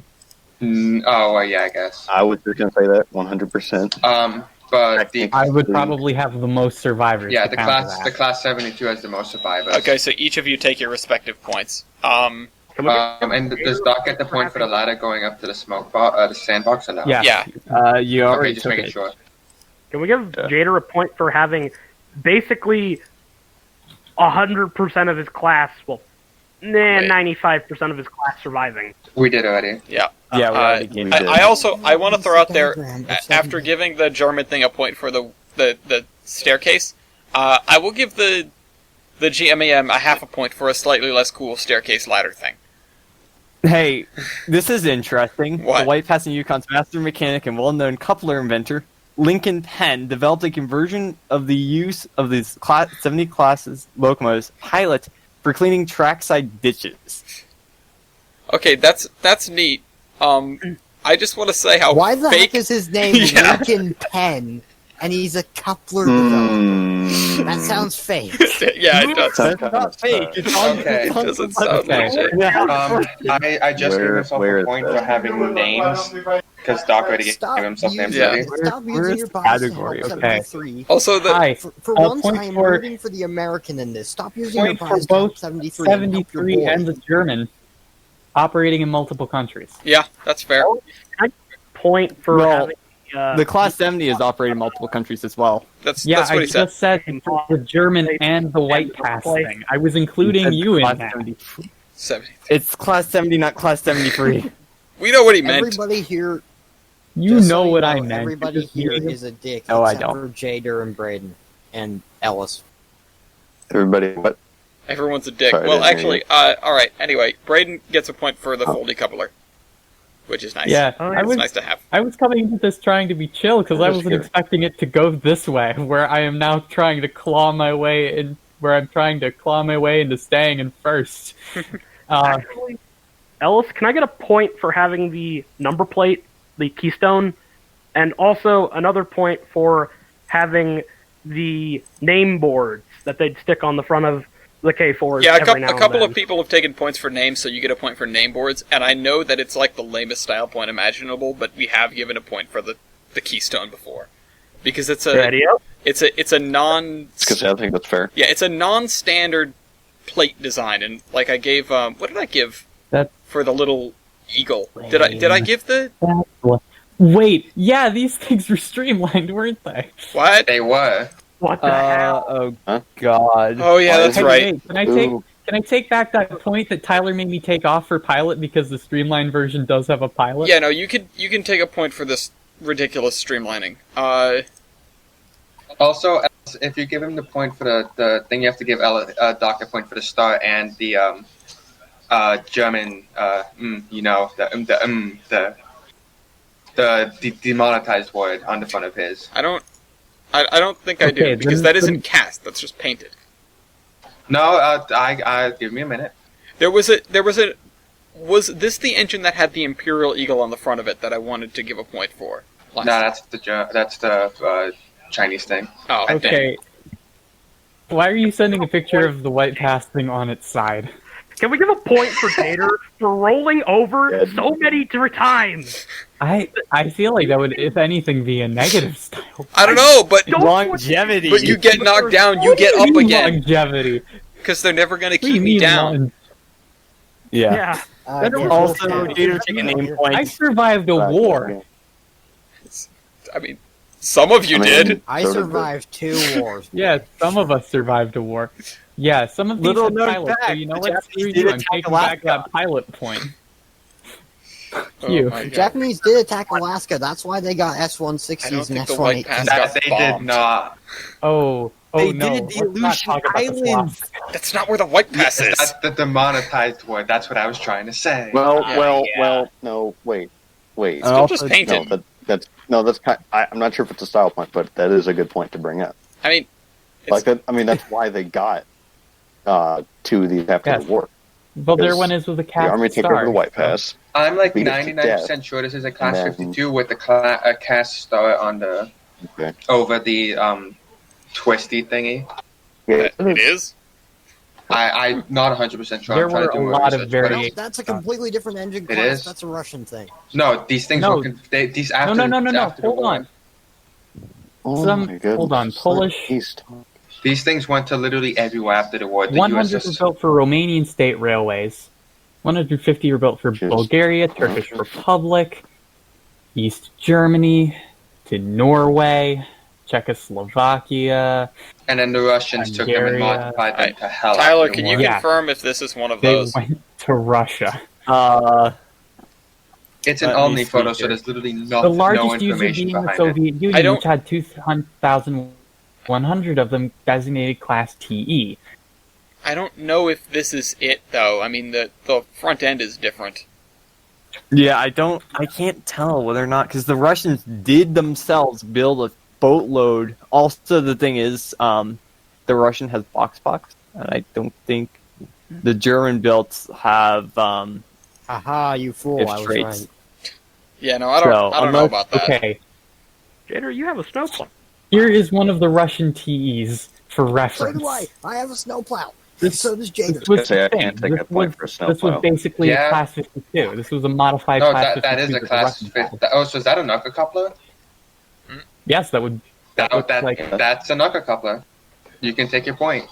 Oh, well, yeah, I guess. I was just going to say that 100%. but the I would probably have the most survivors. yeah, to the counter that. class 72 has the most survivors. Okay, so each of you take your respective points. Can we get And does Doc get the point for the ladder going up to the the sandbox or no? Yeah. Yeah. You Okay, already just took making it. sure. Can we give Jader a point for having basically 100% of his class? Well, Wait. 95% of his class surviving. We did already. Yeah. Yeah, we already gave we it. did. I want to throw out there, Diagram of after 70. giving the German thing a point for the staircase, I will give the GMAM a half a point for a slightly less cool staircase ladder thing. Hey, this is interesting. What? The White Pass and Yukon's master mechanic and well-known coupler inventor, Lincoln Penn, developed a conversion of the use of these 70 classes locomotives pilot for cleaning trackside ditches. Okay, that's neat. I just want to say how Why the fake. heck is his name Yeah. Lincoln Penn, and he's a coupler developer? That sounds fake. Yeah, it does. Sounds kind of fake. It's on, Okay. it's on Doesn't the sound website. legit. Yeah. I just gave myself where a is point that? for having names because Doc already gave Stop himself names using, Yeah. already. stop Where's using your the bias to category? help Okay. 73. Also, Hi. For A once, point I am for- rooting for the American in this. Stop using your Point for bias to help both 73 and help your 73 boy. and the German operating in multiple countries. yeah, that's fair. Point for Well, having The Class 70 is operating in multiple countries as well. That's Yeah, what I he said. just said for the German and the White Pass thing. I was including you in Class that. 70. 70. It's Class 70, not Class 73. We know what he meant. Everybody here, You just know so what I meant. Everybody Just here using- is a dick No, I except don't. for Jader and Braden and Ellis. Everybody, what? Everyone's a dick. Sorry, I Well, didn't hear actually, all right. Anyway, Braden gets a point for the foldy coupler, which is nice. Yeah, Oh, I It's was nice to have. I was coming into this trying to be chill because I Just wasn't here. expecting it to go this way, where I am now trying to claw my way in. Where I'm trying to claw my way into staying in first. Actually, Ellis, can I get a point for having the number plate, the keystone, and also another point for having the name boards that they'd stick on the front of the K4s Yeah, every now a and couple then? of people have taken points for names, so you get a point for name boards. And I know that it's like the lamest style point imaginable, but we have given a point for the keystone before, because it's Radio? it's a non Because I think that's fair. yeah it's a non-standard plate design, and like I gave what did I give That- for the little eagle? Did I give the Wait, yeah, these things were streamlined, weren't they? what? They were. What the hell? Oh, Huh? God. Oh yeah, Why that's is it- right. Wait, can Ooh. I take back that point that Tyler made me take off for pilot because the streamlined version does have a pilot? Yeah, no, you can take a point for this ridiculous streamlining. Also, if you give him the point for the thing, you have to give Doc a point for the star and the German, the demonetized word on the front of his. I don't think I do, Okay, because then- that isn't cast. That's just painted. No, I give me a minute. Was this the engine that had the Imperial Eagle on the front of it that I wanted to give a point for? No, that's the Chinese thing. Oh, I Okay. Why are you sending a picture of the White Pass thing on its side? Can we give a point for Gator for rolling over Yeah. so many times? I feel like that would, if anything, be a negative style. I don't know, but Longevity. you get knocked down, you get up again, Longevity. because they're never going to What do you keep me mean down. Yeah. Yeah. Also, yeah. Gator take a name I point. survived a war. I mean, some of you I mean, did. I So did survived 2 wars. Yeah, some of us survived a war. Yeah, some of these Little had known pilots, so fact, you know the what? Japanese Screw did you, I'm attack taking back Alaska. that pilot point. Oh You. my God. Japanese did attack Alaska. That's why they got I don't S-160s and think the White S-118s. Pass That they did bombed. not. Oh, They no. did the let's not Aleutian talk about the Islands. slots. That's not where the White Pass is. That's the demonetized word. That's what I was trying to say. Well, Yeah. no, wait. Still Also, just painted. That's kind. I'm not sure if it's a style point, but that is a good point to bring up. I mean, it's, Like that. I mean, that's why they got to these after Yes. the war. Well, there Because one is with the The cast army took star. over the White Pass. I'm like beat it to 99% sure this is a class and then- 52 with the cast star on the Okay. over the twisty thingy. Yeah, it is. I'm not 100% sure. There I'm trying were to do a more lot of research, but it's- variations. That's a completely different engine It class. is? That's a Russian thing. No, these things No. were these after. No. after the Hold war. on. Oh Some my goodness. hold on, Polish. East. These things went to literally everywhere after the war. The 100 were built for Romanian state railways. 150 were built for Just- Bulgaria, Turkish Republic, East Germany, to Norway, Czechoslovakia. And then the Russians took them and Hungary. modified them to hell. Tyler, after the can war. you Yeah. confirm if this is one of They those? went to Russia. It's an Let me Omni see photo, so here. there's literally The no largest user information being the behind it. Soviet I Union, don't- which had 2,100 of them designated Class TE. I don't know if this is it, though. I mean, the front end is different. Yeah, I can't tell whether or not, because the Russians did themselves build a boatload. Also, the thing is, the Russian has box, and I don't think the German built have, Haha, you fool! If I was traits. right. Yeah, no, I don't know unless- about that. Okay, Jader, you have a snowplow. here is one of the Russian TEs for So reference. do I. I have a snowplow. This- So does Jader. This was Say I the thing. can't take This a point was- for a This was snowplow. basically Yeah. a Class 52. This was a modified No, Class that 52. is a that the class Russians had. 50. Oh, so is that a knuckle coupler? Yes, that would. That looks like. That's a knuckle coupler. You can take your point.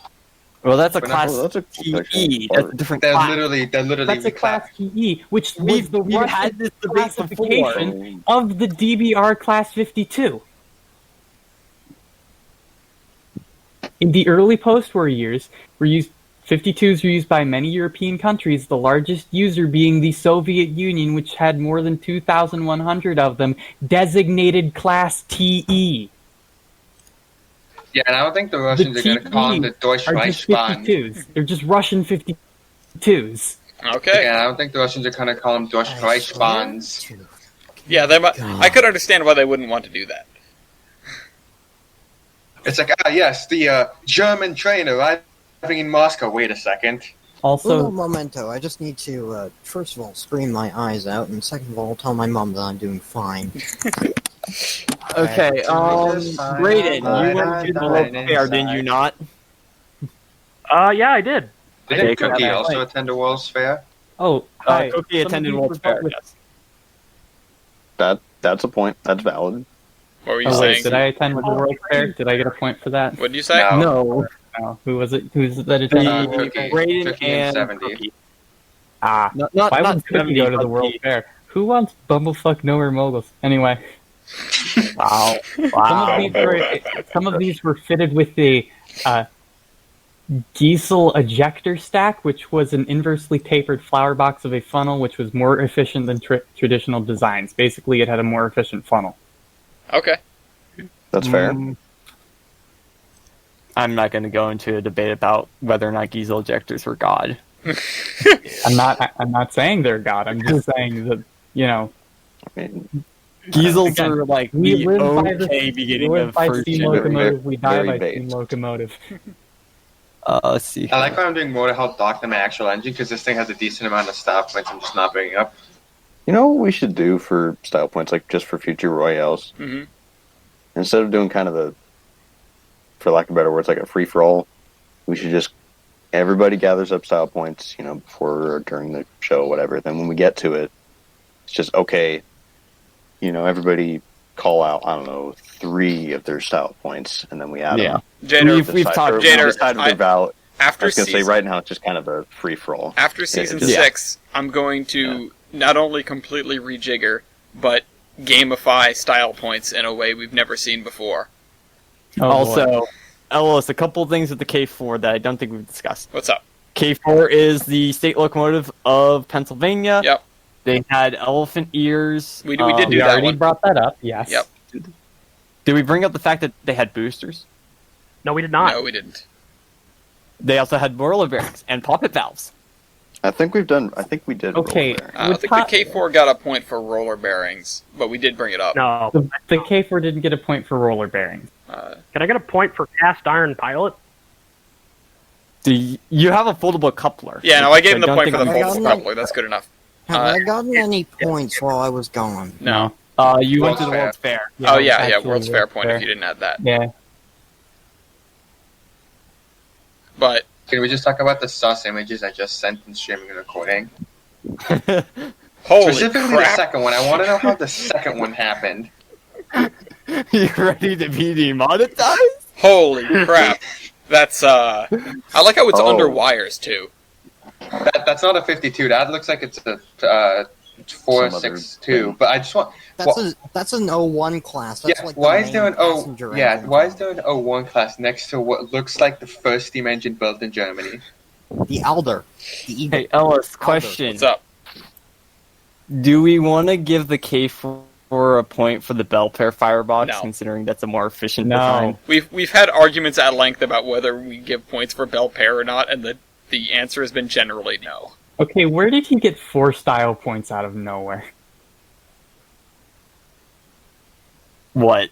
well, that's a But Class that's a TE. That's a different They're class. literally That's a Class TE, which was We've, the we've Russian had this debate before. classification of the DBR Class 52. In the early post-war years, 52s were used by many European countries, the largest user being the Soviet Union, which had more than 2,100 of them, designated Class TE. Yeah, and I don't think the Russians are going to call them the Deutsche Are just Reichsbahn. 52s. They're just Russian 52s. Okay. Yeah, I don't think the Russians are going to call them Deutsche Reichsbahns. Yeah, I could understand why they wouldn't want to do that. It's like, yes, the German train arriving in Moscow. Wait a second. Also, Uno momento. I just need to, first of all, scream my eyes out, and second of all, tell my mom that I'm doing fine. Okay, Brayden, you went to the Fine, World Fair, did you not? Yeah, I did. Didn't Okay, Cookie cool. also attend the World's Fair? hi. Cookie Some of attended these World were Fair, with- yes. That's a point. That's valid. What were you Oh, saying? wait, did I attend the World Fair? Did I get a point for that? What did you say? No. No, No. Who was it? Who's it that attended? Cookie. Brayden Cookie and and 70. Cookie. Ah. Not Why not would Cookie 70, go to the but World Fair? Who wants Bumblefuck Nowhere Moguls? Anyway. Wow. Some of these were fitted with the Giesel ejector stack, which was an inversely tapered flower box of a funnel, which was more efficient than traditional designs. Basically, it had a more efficient funnel. Okay. That's fair. I'm not going to go into a debate about whether or not Giesel ejectors were God. I'm not saying they're God. I'm just saying that, you know, I mean, Giesels Again, are like we the live by okay we beginning live of by first steam gen. locomotive, we die very by based. steam locomotive. Let's see. I like how I'm doing more to help dock than my actual engine because this thing has a decent amount of stop points I'm just not bringing up. you know what we should do for style points, like just for future Royales? hmm Instead of doing kind of the, for lack of better words, like a free for all, we should just everybody gathers up style points, before or during the show, whatever. Then when we get to it, it's just okay. Everybody call out, I don't know, 3 of their style points, and then we add Yeah. them. Jader, We've talked- Jader, decide if I- they're valid. I after was going to say season, right now it's just kind of a free for all. after season just- 6, I'm going to not only completely rejigger, but gamify style points in a way we've never seen before. Oh, boy. Also, Ellis, a couple of things with the K4 that I don't think we've discussed. What's up? K4 is the state locomotive of Pennsylvania. Yep. They had elephant ears. We did do we that already one. brought that up. Yes. Yep. Did we bring up the fact that they had boosters? No, we did not. No, we didn't. They also had roller bearings and poppet valves. I think we did. Okay. roll there. I With think top- the K4 got a point for roller bearings, but we did bring it up. No. The K4 didn't get a point for roller bearings. Can I get a point for cast iron pilot? You have a foldable coupler. Yeah, no, I gave him the don't point for the think- I foldable got coupler. That's good enough. Have I gotten any points while I was gone? No. You went World's to the Fair. World's Fair. Oh, yeah, actually, World's Fair point if you didn't add that. Yeah. But, Can we just talk about the sus images I just sent in streaming and recording? holy Specifically the crap. second one. I want to know how the second one happened. You ready to be demonetized? Holy crap! That's I like how it's Oh. under wires too. That's not a 52. That looks like it's a 462. thing. But I just want. That's an O1 class. That's Yeah, like why the is there main an O? passenger Yeah, engine why is class. there an O1 class next to what looks like the first steam engine built in Germany? The Alder. The Eagle. Hey, Ellis, question. What's up? Do we want to give the K4 a point for the bell pair firebox, No. considering that's a more efficient No. design? We've had arguments at length about whether we give points for Bel Pair or not, and the answer has been generally no. Okay, where did he get 4 style points out of nowhere? What?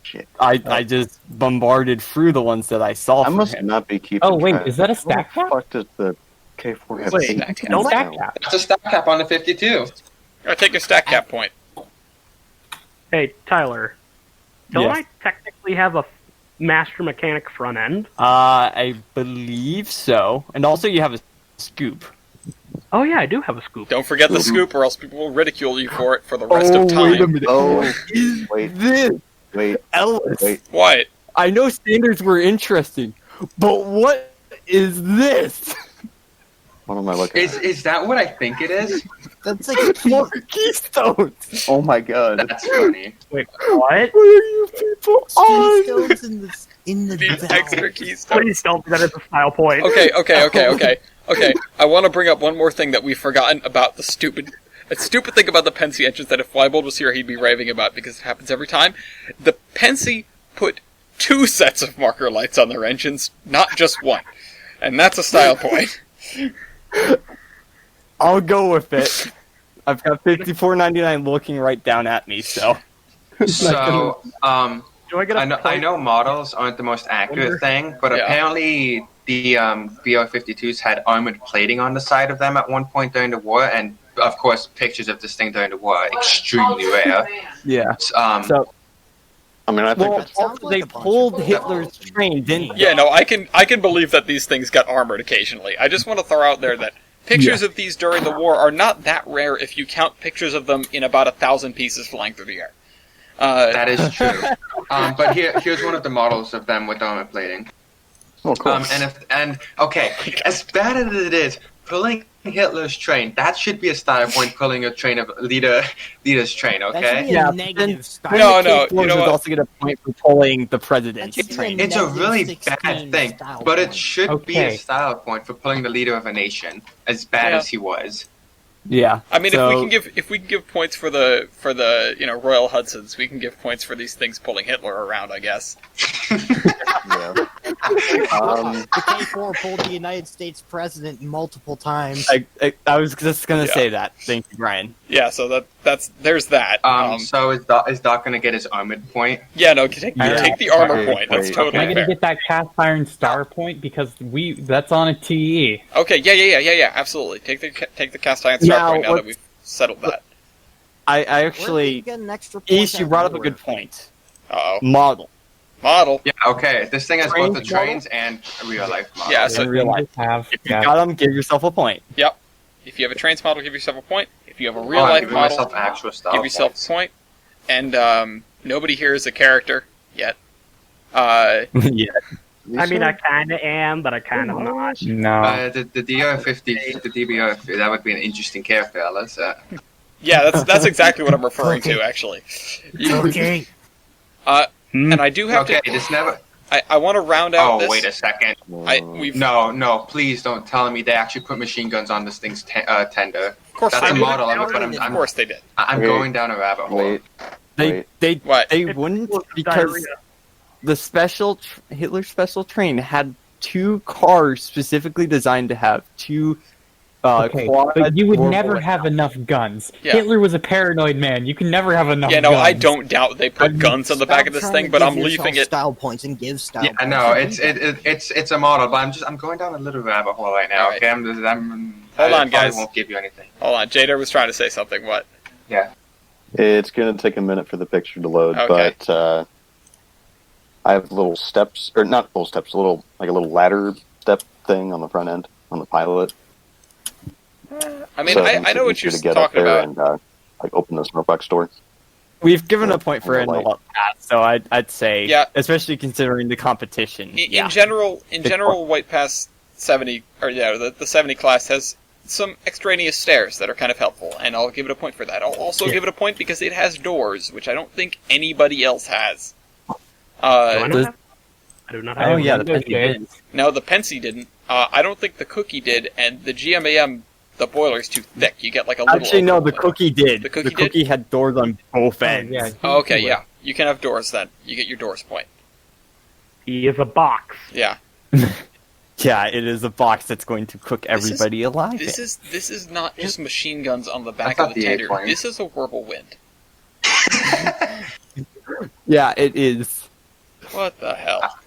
Shit. I just bombarded through the ones that I saw I for must him. not be keeping Oh, wait, track. is that a stack How cap? the fuck does the K4 have Wait, 8 stack cap. points Stack now? cap. That's a stack cap on the 52. Or take a stack cap point. Hey, Tyler. Don't Yes. I technically have a master mechanic front end? I believe so. And also you have a scoop. Oh yeah, I do have a scoop. Don't forget the scoop, or else people will ridicule you for it for the rest of time. wait a minute. Oh, Is wait. this Wait, Ellis? wait. What? I know standards were interesting, but what is this? What am I looking at? Is that what I think it is? That's like More keystones. Oh my god. That's funny. Wait, what? What are you people on? keystones in the These valve. extra keys. Please don't be that as a style point. Okay. I want to bring up one more thing that we've forgotten about the stupid thing about the Pensy engines that if Flybold was here, he'd be raving about because it happens every time. The Pensy put 2 sets of marker lights on their engines, not just one. And that's a style point. I'll go with it. I've got 54.99 looking right down at me, so. So, Do I get a I point? know models aren't the most accurate thing, but Yeah. apparently the BR-52s had armored plating on the side of them at one point during the war, and of course, pictures of this thing during the war are extremely rare. Yeah. Um, So, I mean, I think well, that's Sounds they like a bunch pulled of- Hitler's train, didn't they? Yeah, no, I can believe that these things got armored occasionally. I just want to throw out there that pictures of these during the war are not that rare if you count pictures of them in about 1,000 pieces flying through the air. that is true. But here's one of the models of them with armor plating. oh, cool. And okay, as bad as it is, pulling Hitler's train, that should be a style point. Pulling a train of leader's train, That should okay? be Yeah, a but negative then- style. No, The no, K4s you know would what? also get a point for pulling the president's That should be train. It's a really -16 bad thing, style but it point. should be a Okay. style point for pulling the leader of a nation, as bad Yeah. as he was. Yeah. I mean, so, if we can give points for the Royal Hudsons, we can give points for these things pulling Hitler around, I guess. Yeah. The K4 pulled the United States president multiple times. I was just gonna Yeah. say that. Thank you, Brian. Yeah, so there's that. So is Doc gonna get his armored point? Yeah, no, take the armor Wait, point. That's wait. totally Am I going to fair. get that cast iron star point because that's on a TE? Okay, yeah, absolutely. Take the cast iron star Now, point now that what's- we've settled that. I Where did you actually, get an extra point East, you out brought up a of good point. Uh-oh. Model. Model. Yeah, okay. This thing has both the Trains trains and a real life model. Yeah, so In real life. Have, If you yeah. got them, give yourself a point. if you have a trains model, give yourself a point. If you have a real Oh, I'm life giving model, myself actual style give yourself points. a point. And nobody here is a character yet. Uh, Yeah. I mean, I kind of am, but I kind of not. No. The DR-50, the DBR, that would be an interesting character, Alice. yeah, that's exactly what I'm referring to, actually. Okay. And I do have Okay, to. this never. I want to round out Oh, this. wait a second. We've No, please don't tell me they actually put machine guns on this thing's tender. of course That's they a did. model of it, but Of course they did. I'm Wait. going down a rabbit hole. Wait. They What? they It's wouldn't full of because diarrhea. the Hitler special train had 2 cars specifically designed to have 2 Okay, quad but you would or- never have enough guns. Yeah. Hitler was a paranoid man. You can never have enough Yeah, no, guns. I don't doubt they put guns on the back of this Stop thing, trying but to I'm give leaving yourself it. style points and give style Yeah, points. I know it's a model, but I'm going down a little rabbit hole right now. All right. Okay, Hold on, I probably guys. won't give you anything. Hold on, Jader was trying to say something. What? Yeah. It's going to take a minute for the picture to load, Okay. but I have little steps, or not little steps, a little ladder step thing on the front end, on the pilot. I mean, So it I makes know it what easier you're to get up talking there about. and open the Starbucks door. We've given a point for On it in the the light. lot pass, so I'd say, Yeah. especially considering the competition. In general, White Pass 70, or yeah, the 70 class has some extraneous stairs that are kind of helpful, and I'll give it a point for that. I'll also give it a point because it has doors, which I don't think anybody else has. Do I not does- have? I do not Oh have. yeah, the window Penny shades. did. No, the Pensy didn't. I don't think the Cookie did, and the GMAM, the boiler's too thick. You get like a little. Actually, no, the overlap. Cookie did. The Cookie did? had doors on both Oh, ends. yeah. Oh, okay, yeah. You can have doors then. You get your doors point. He is a box. Yeah. Yeah, it is a box that's going to cook This is- everybody alive. This is not just machine guns on the back thought of the the tender. A-plane. This is a whirlwind. Yeah, it is. What the hell?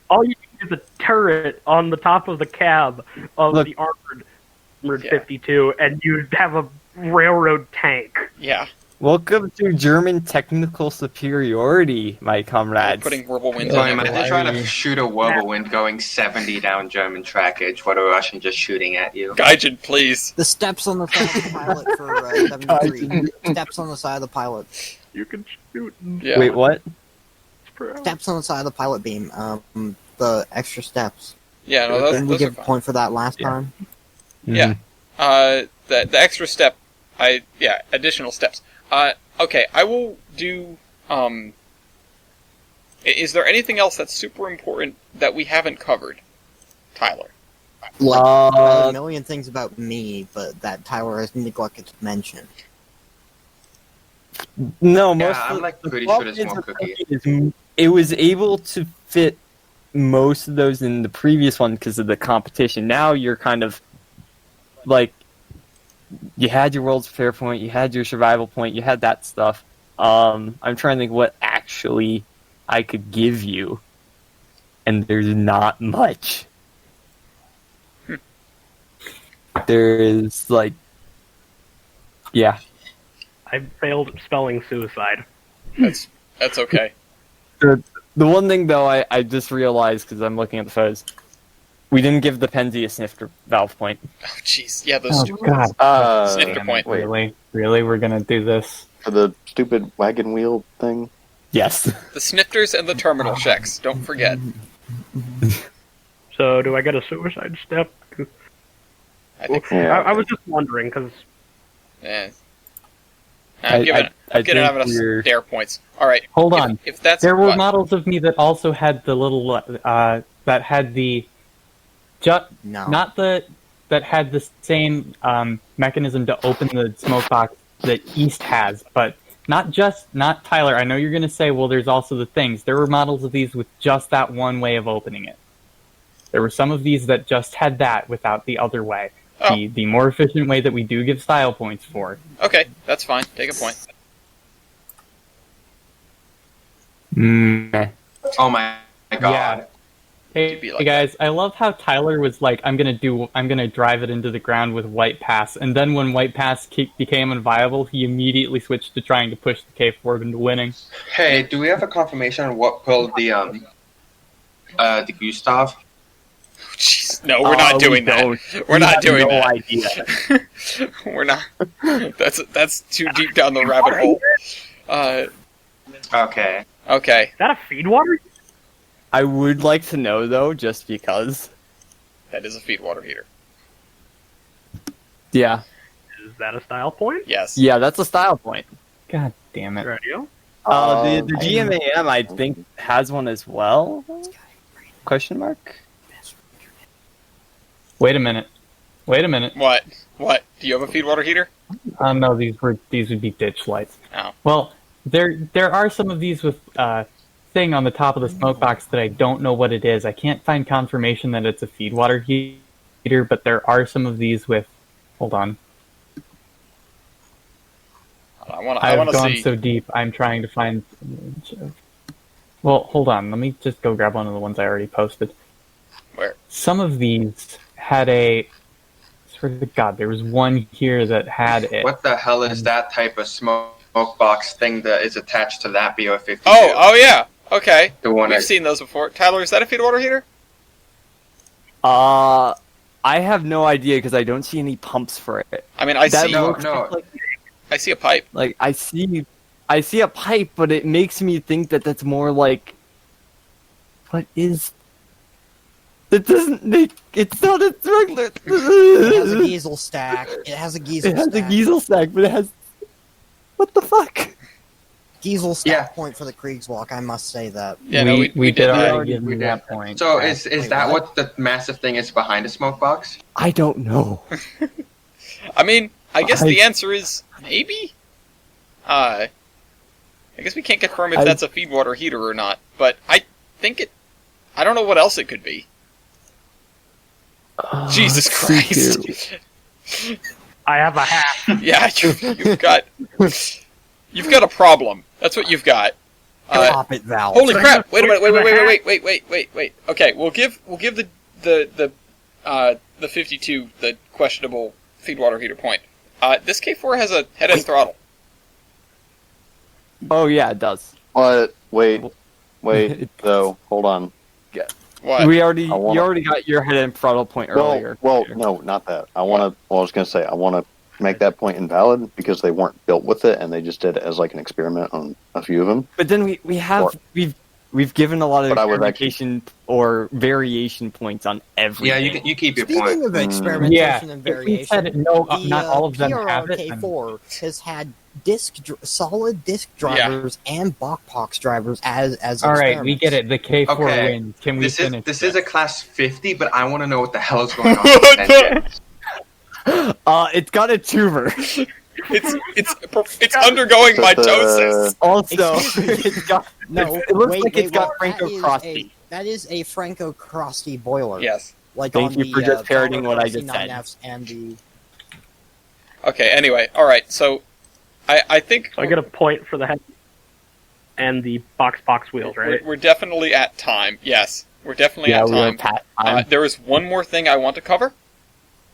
All you need is a turret on the top of the cab of Look. the armored Yeah. 52, and you have a railroad tank. Yeah. Welcome to German technical superiority, my We're comrades. putting whirlwinds So on imagine everything. trying to shoot a whirlwind going 70 down German trackage. What a Russian just shooting at you. Gaijin, please. The steps on the side of the pilot for 73. Steps on the side of the pilot. You can shoot. Yeah. Wait, what? Steps on the side of the pilot beam. The extra steps. Yeah, no, Didn't we those are give a fine. point for that last Yeah. time? Yeah. The extra step, additional steps. Okay, I will do, is there anything else that's super important that we haven't covered, Tyler? Like, Uh, a million things about me, but that Tyler has neglected to mention. No, Yeah, most I'm of like the pretty sure problem there's more is with Cookie. is it was able to fit most of those in the previous one because of the competition. Now you're kind of like you had your World's Fair point, you had your survival point, you had that stuff. I'm trying to think what actually I could give you, and there's not much. There is like, yeah. I failed spelling suicide. That's okay. The one thing, though, I just realized, because I'm looking at the photos, we didn't give the Penzi a snifter valve point. Oh, jeez. Yeah, those Oh, stupid God. Snifter Damn point. it, really? Really? We're gonna do this? For the stupid wagon wheel thing. Yes. The snifters and the terminal checks. Don't forget. So, do I get a suicide step? I think. Yeah. I was just wondering, because Yeah. I'm giving think us you're- dare points. All right. Hold if, on. If that's There were what? models of me that also had the little that had the No. not the that had the same mechanism to open the smoke box that East has, but not Tyler. I know you're going to say, well, there's also the things. There were models of these with just that one way of opening it. There were some of these that just had that without the other way. Oh. The more efficient way that we do give style points for. Okay, that's fine. Take a point. Meh. Oh my god. Yeah. Hey, To be like hey guys, I love how Tyler was like, I'm gonna drive it into the ground with White Pass, and then when White Pass became unviable, he immediately switched to trying to push the K4 into winning. Hey, do we have a confirmation on what pulled the Gustav? Jeez, no, we're not doing that. We're We not have doing no that. idea. We're not. That's too deep down the rabbit hole. Okay. Okay. is that a feed water? I would like to know, though, just because. That is a feed water heater. Yeah. Is that a style point? Yes. Yeah, that's a style point. God damn it. Radio? The GMAM, I think, has one as well? Question mark? Wait a minute. What? What? Do you have a feed water heater? No, these would be ditch lights. Oh. Well, there are some of these with thing on the top of the smoke box that I don't know what it is. I can't find confirmation that it's a feed water heater, but there are some of these with. Hold on. I want I've to gone see. so deep. I'm trying to find. Well, hold on. Let me just go grab one of the ones I already posted. Where? Some of these had a. Swear to God, there was one here that had it. What the hell is that type of smoke box thing that is attached to that BO-52? Oh yeah. Okay. The one We've I- seen those before. Tyler, is that a feed water heater? I have no idea because I don't see any pumps for it. I mean, I That see. No, looks no. like I see a pipe. I see I see a pipe, but it makes me think that that's more like. What is? That doesn't make. It's not a regular. It has a Giesel stack. It has a Giesel stack. It has a Giesel stack, but it has. What the fuck? Giesel stack Yeah. point for the Kriegswalk, I must say that. Yeah, no, we did did that. already give We me did. that point. So Okay. is Wait, that what? what the massive thing is behind a smoke box? I don't know. I mean, I guess the answer is maybe. I guess we can't confirm if that's a feed water heater or not, but I think it. I don't know what else it could be. Jesus Christ! I have a hat. Yeah, you've got a problem. That's what you've got. Pop it valve. Holy crap! Wait a minute! For the Wait! Okay, we'll give the 52 the questionable feed water heater point. This K4 has a head-end throttle. Oh yeah, it does. But wait, though, hold on. What? You already wanna- got your head and throttle point earlier. Well, no, not that. I was gonna say I want to make that point invalid because they weren't built with it and they just did it as like an experiment on a few of them. But then we've given a lot of But I would experimentation or variation points on everything. Yeah, you keep your Speaking point. of experimentation and If we variation, said no, the not all of them have it. K4 has had solid disc drivers and box drivers as All right, we experiments. get it. The K4 Okay. wins. Can we This finish? is a class 50, but I want to know what the hell is going on. With this engine. It's got a tuber. It's undergoing mitosis. Also, Excuse me. it's got No, it looks wait, like it's wait, got what? Franco Crosby. That is a Franco Crosty boiler. Yes. Like Thank on you the, for just parroting Franco what I Crosty just said. 9Fs and the Okay. Anyway, all right. So, I think So I get a point for the head and the box wheels, right? we're definitely at time. Yes, we're definitely at we were time. pat time. There is one more thing I want to cover,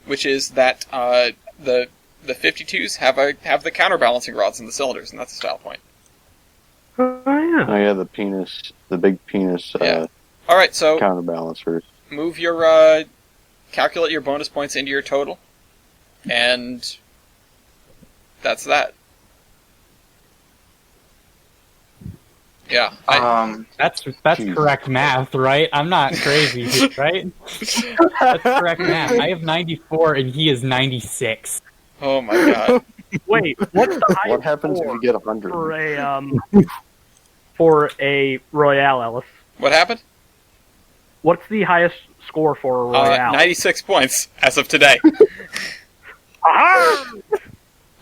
which is that the 52s have the counterbalancing rods in the cylinders, and that's a style point. Oh yeah. Oh yeah, the big penis Yeah. All right, so counterbalancers. move your calculate your bonus points into your total, and that's that. Yeah, That's Jesus. correct math, right? I'm not crazy, right? That's correct math. I have 94 and he is 96. oh my god. Wait, what's the highest What happens if score you get 100? for a Royale, Ellis? What happened? What's the highest score for a Royale? 96 points as of today. Aha!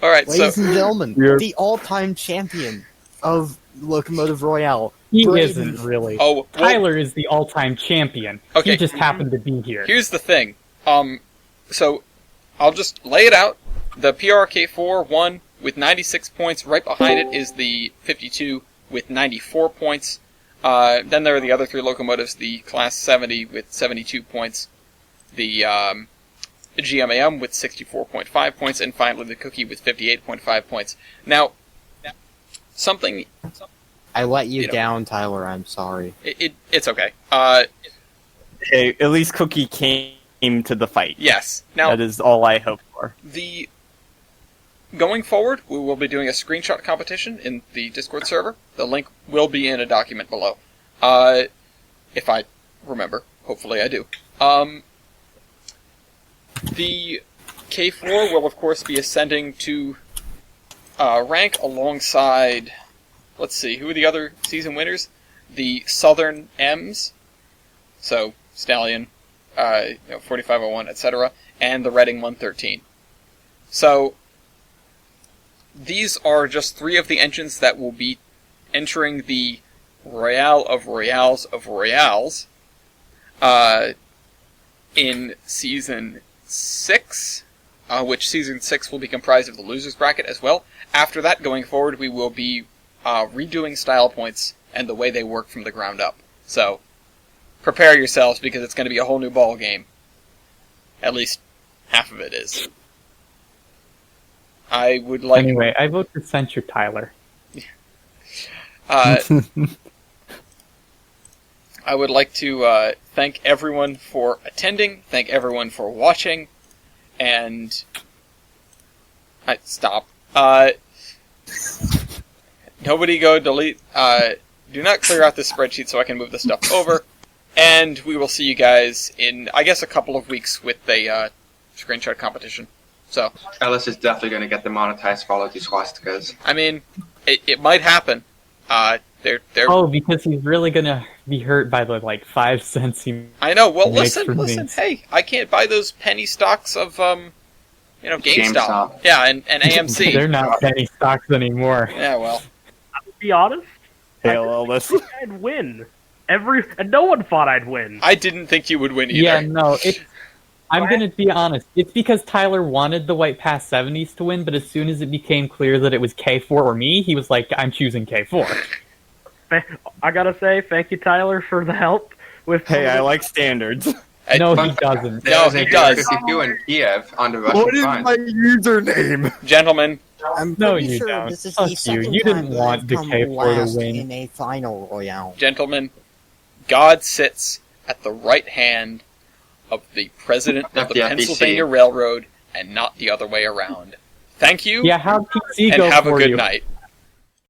All right, so ladies and gentlemen, We're- the all-time champion of Locomotive Royale. He Braden. isn't really. oh, well, Tyler is the all-time champion. Okay. He just happened to be here. here's the thing. So I'll just lay it out. The PRK4 won with 96 points. Right behind it is the 52 with 94 points. Then there are the other three locomotives, the Class 70 with 72 points, the GMAM with 64.5 points, and finally the Cookie with 58.5 points. Now, something... I let you You know. down, Tyler. I'm sorry. It's okay. Hey, at least Cookie came to the fight. Yes. Now, That is all I hope for. Going forward, we will be doing a screenshot competition in the Discord server. The link will be in a document below. If I remember. Hopefully I do. The K4 will, of course, be ascending to rank alongside... Let's see, who are the other season winners? The Southern M's, so Stallion, 4501, etc., and the Reading 113. So, these are just three of the engines that will be entering the Royale of Royales of Royales in Season 6, which Season 6 will be comprised of the losers bracket as well. After that, going forward, we will be redoing style points and the way they work from the ground up. So, prepare yourselves because it's going to be a whole new ball game. At least half of it is. I would like... Anyway, I vote to censure Tyler. I would like to thank everyone for attending, thank everyone for watching, and... stop. Nobody go delete. Do not clear out this spreadsheet so I can move the stuff over. And we will see you guys in, I guess, a couple of weeks with a screenshot competition. So Ellis is definitely going to get demonetized for all of these swastikas. I mean, it might happen. They're Oh, because he's really gonna be hurt by the 5 cents he. I know. Well, makes listen. for me. Hey, I can't buy those penny stocks of GameStop. GameStop. Yeah, and AMC. They're not penny stocks anymore. Yeah, well, To be honest, Hail Ellis. I'd win. And no one thought I'd win. I didn't think you would win either. Yeah, no. I'm gonna be honest. It's because Tyler wanted the White Pass 70s to win, but as soon as it became clear that it was K4 or me, he was like, "I'm choosing K4." I gotta say, thank you, Tyler, for the help with. Hey, I like standards. No, Fun he doesn't. No, he does. 52 in Kiev on the Russian What is front. my username? Gentlemen, I'm No, pretty you sure don't. this is Fuck the you. second You didn't time that want I've the come K4 to last win. in a final royale. gentlemen, God sits at the right hand of the president of Of the the FEC. Pennsylvania Railroad, and not the other way around. Thank you, Yeah, how'd PC and go have a for good you? night.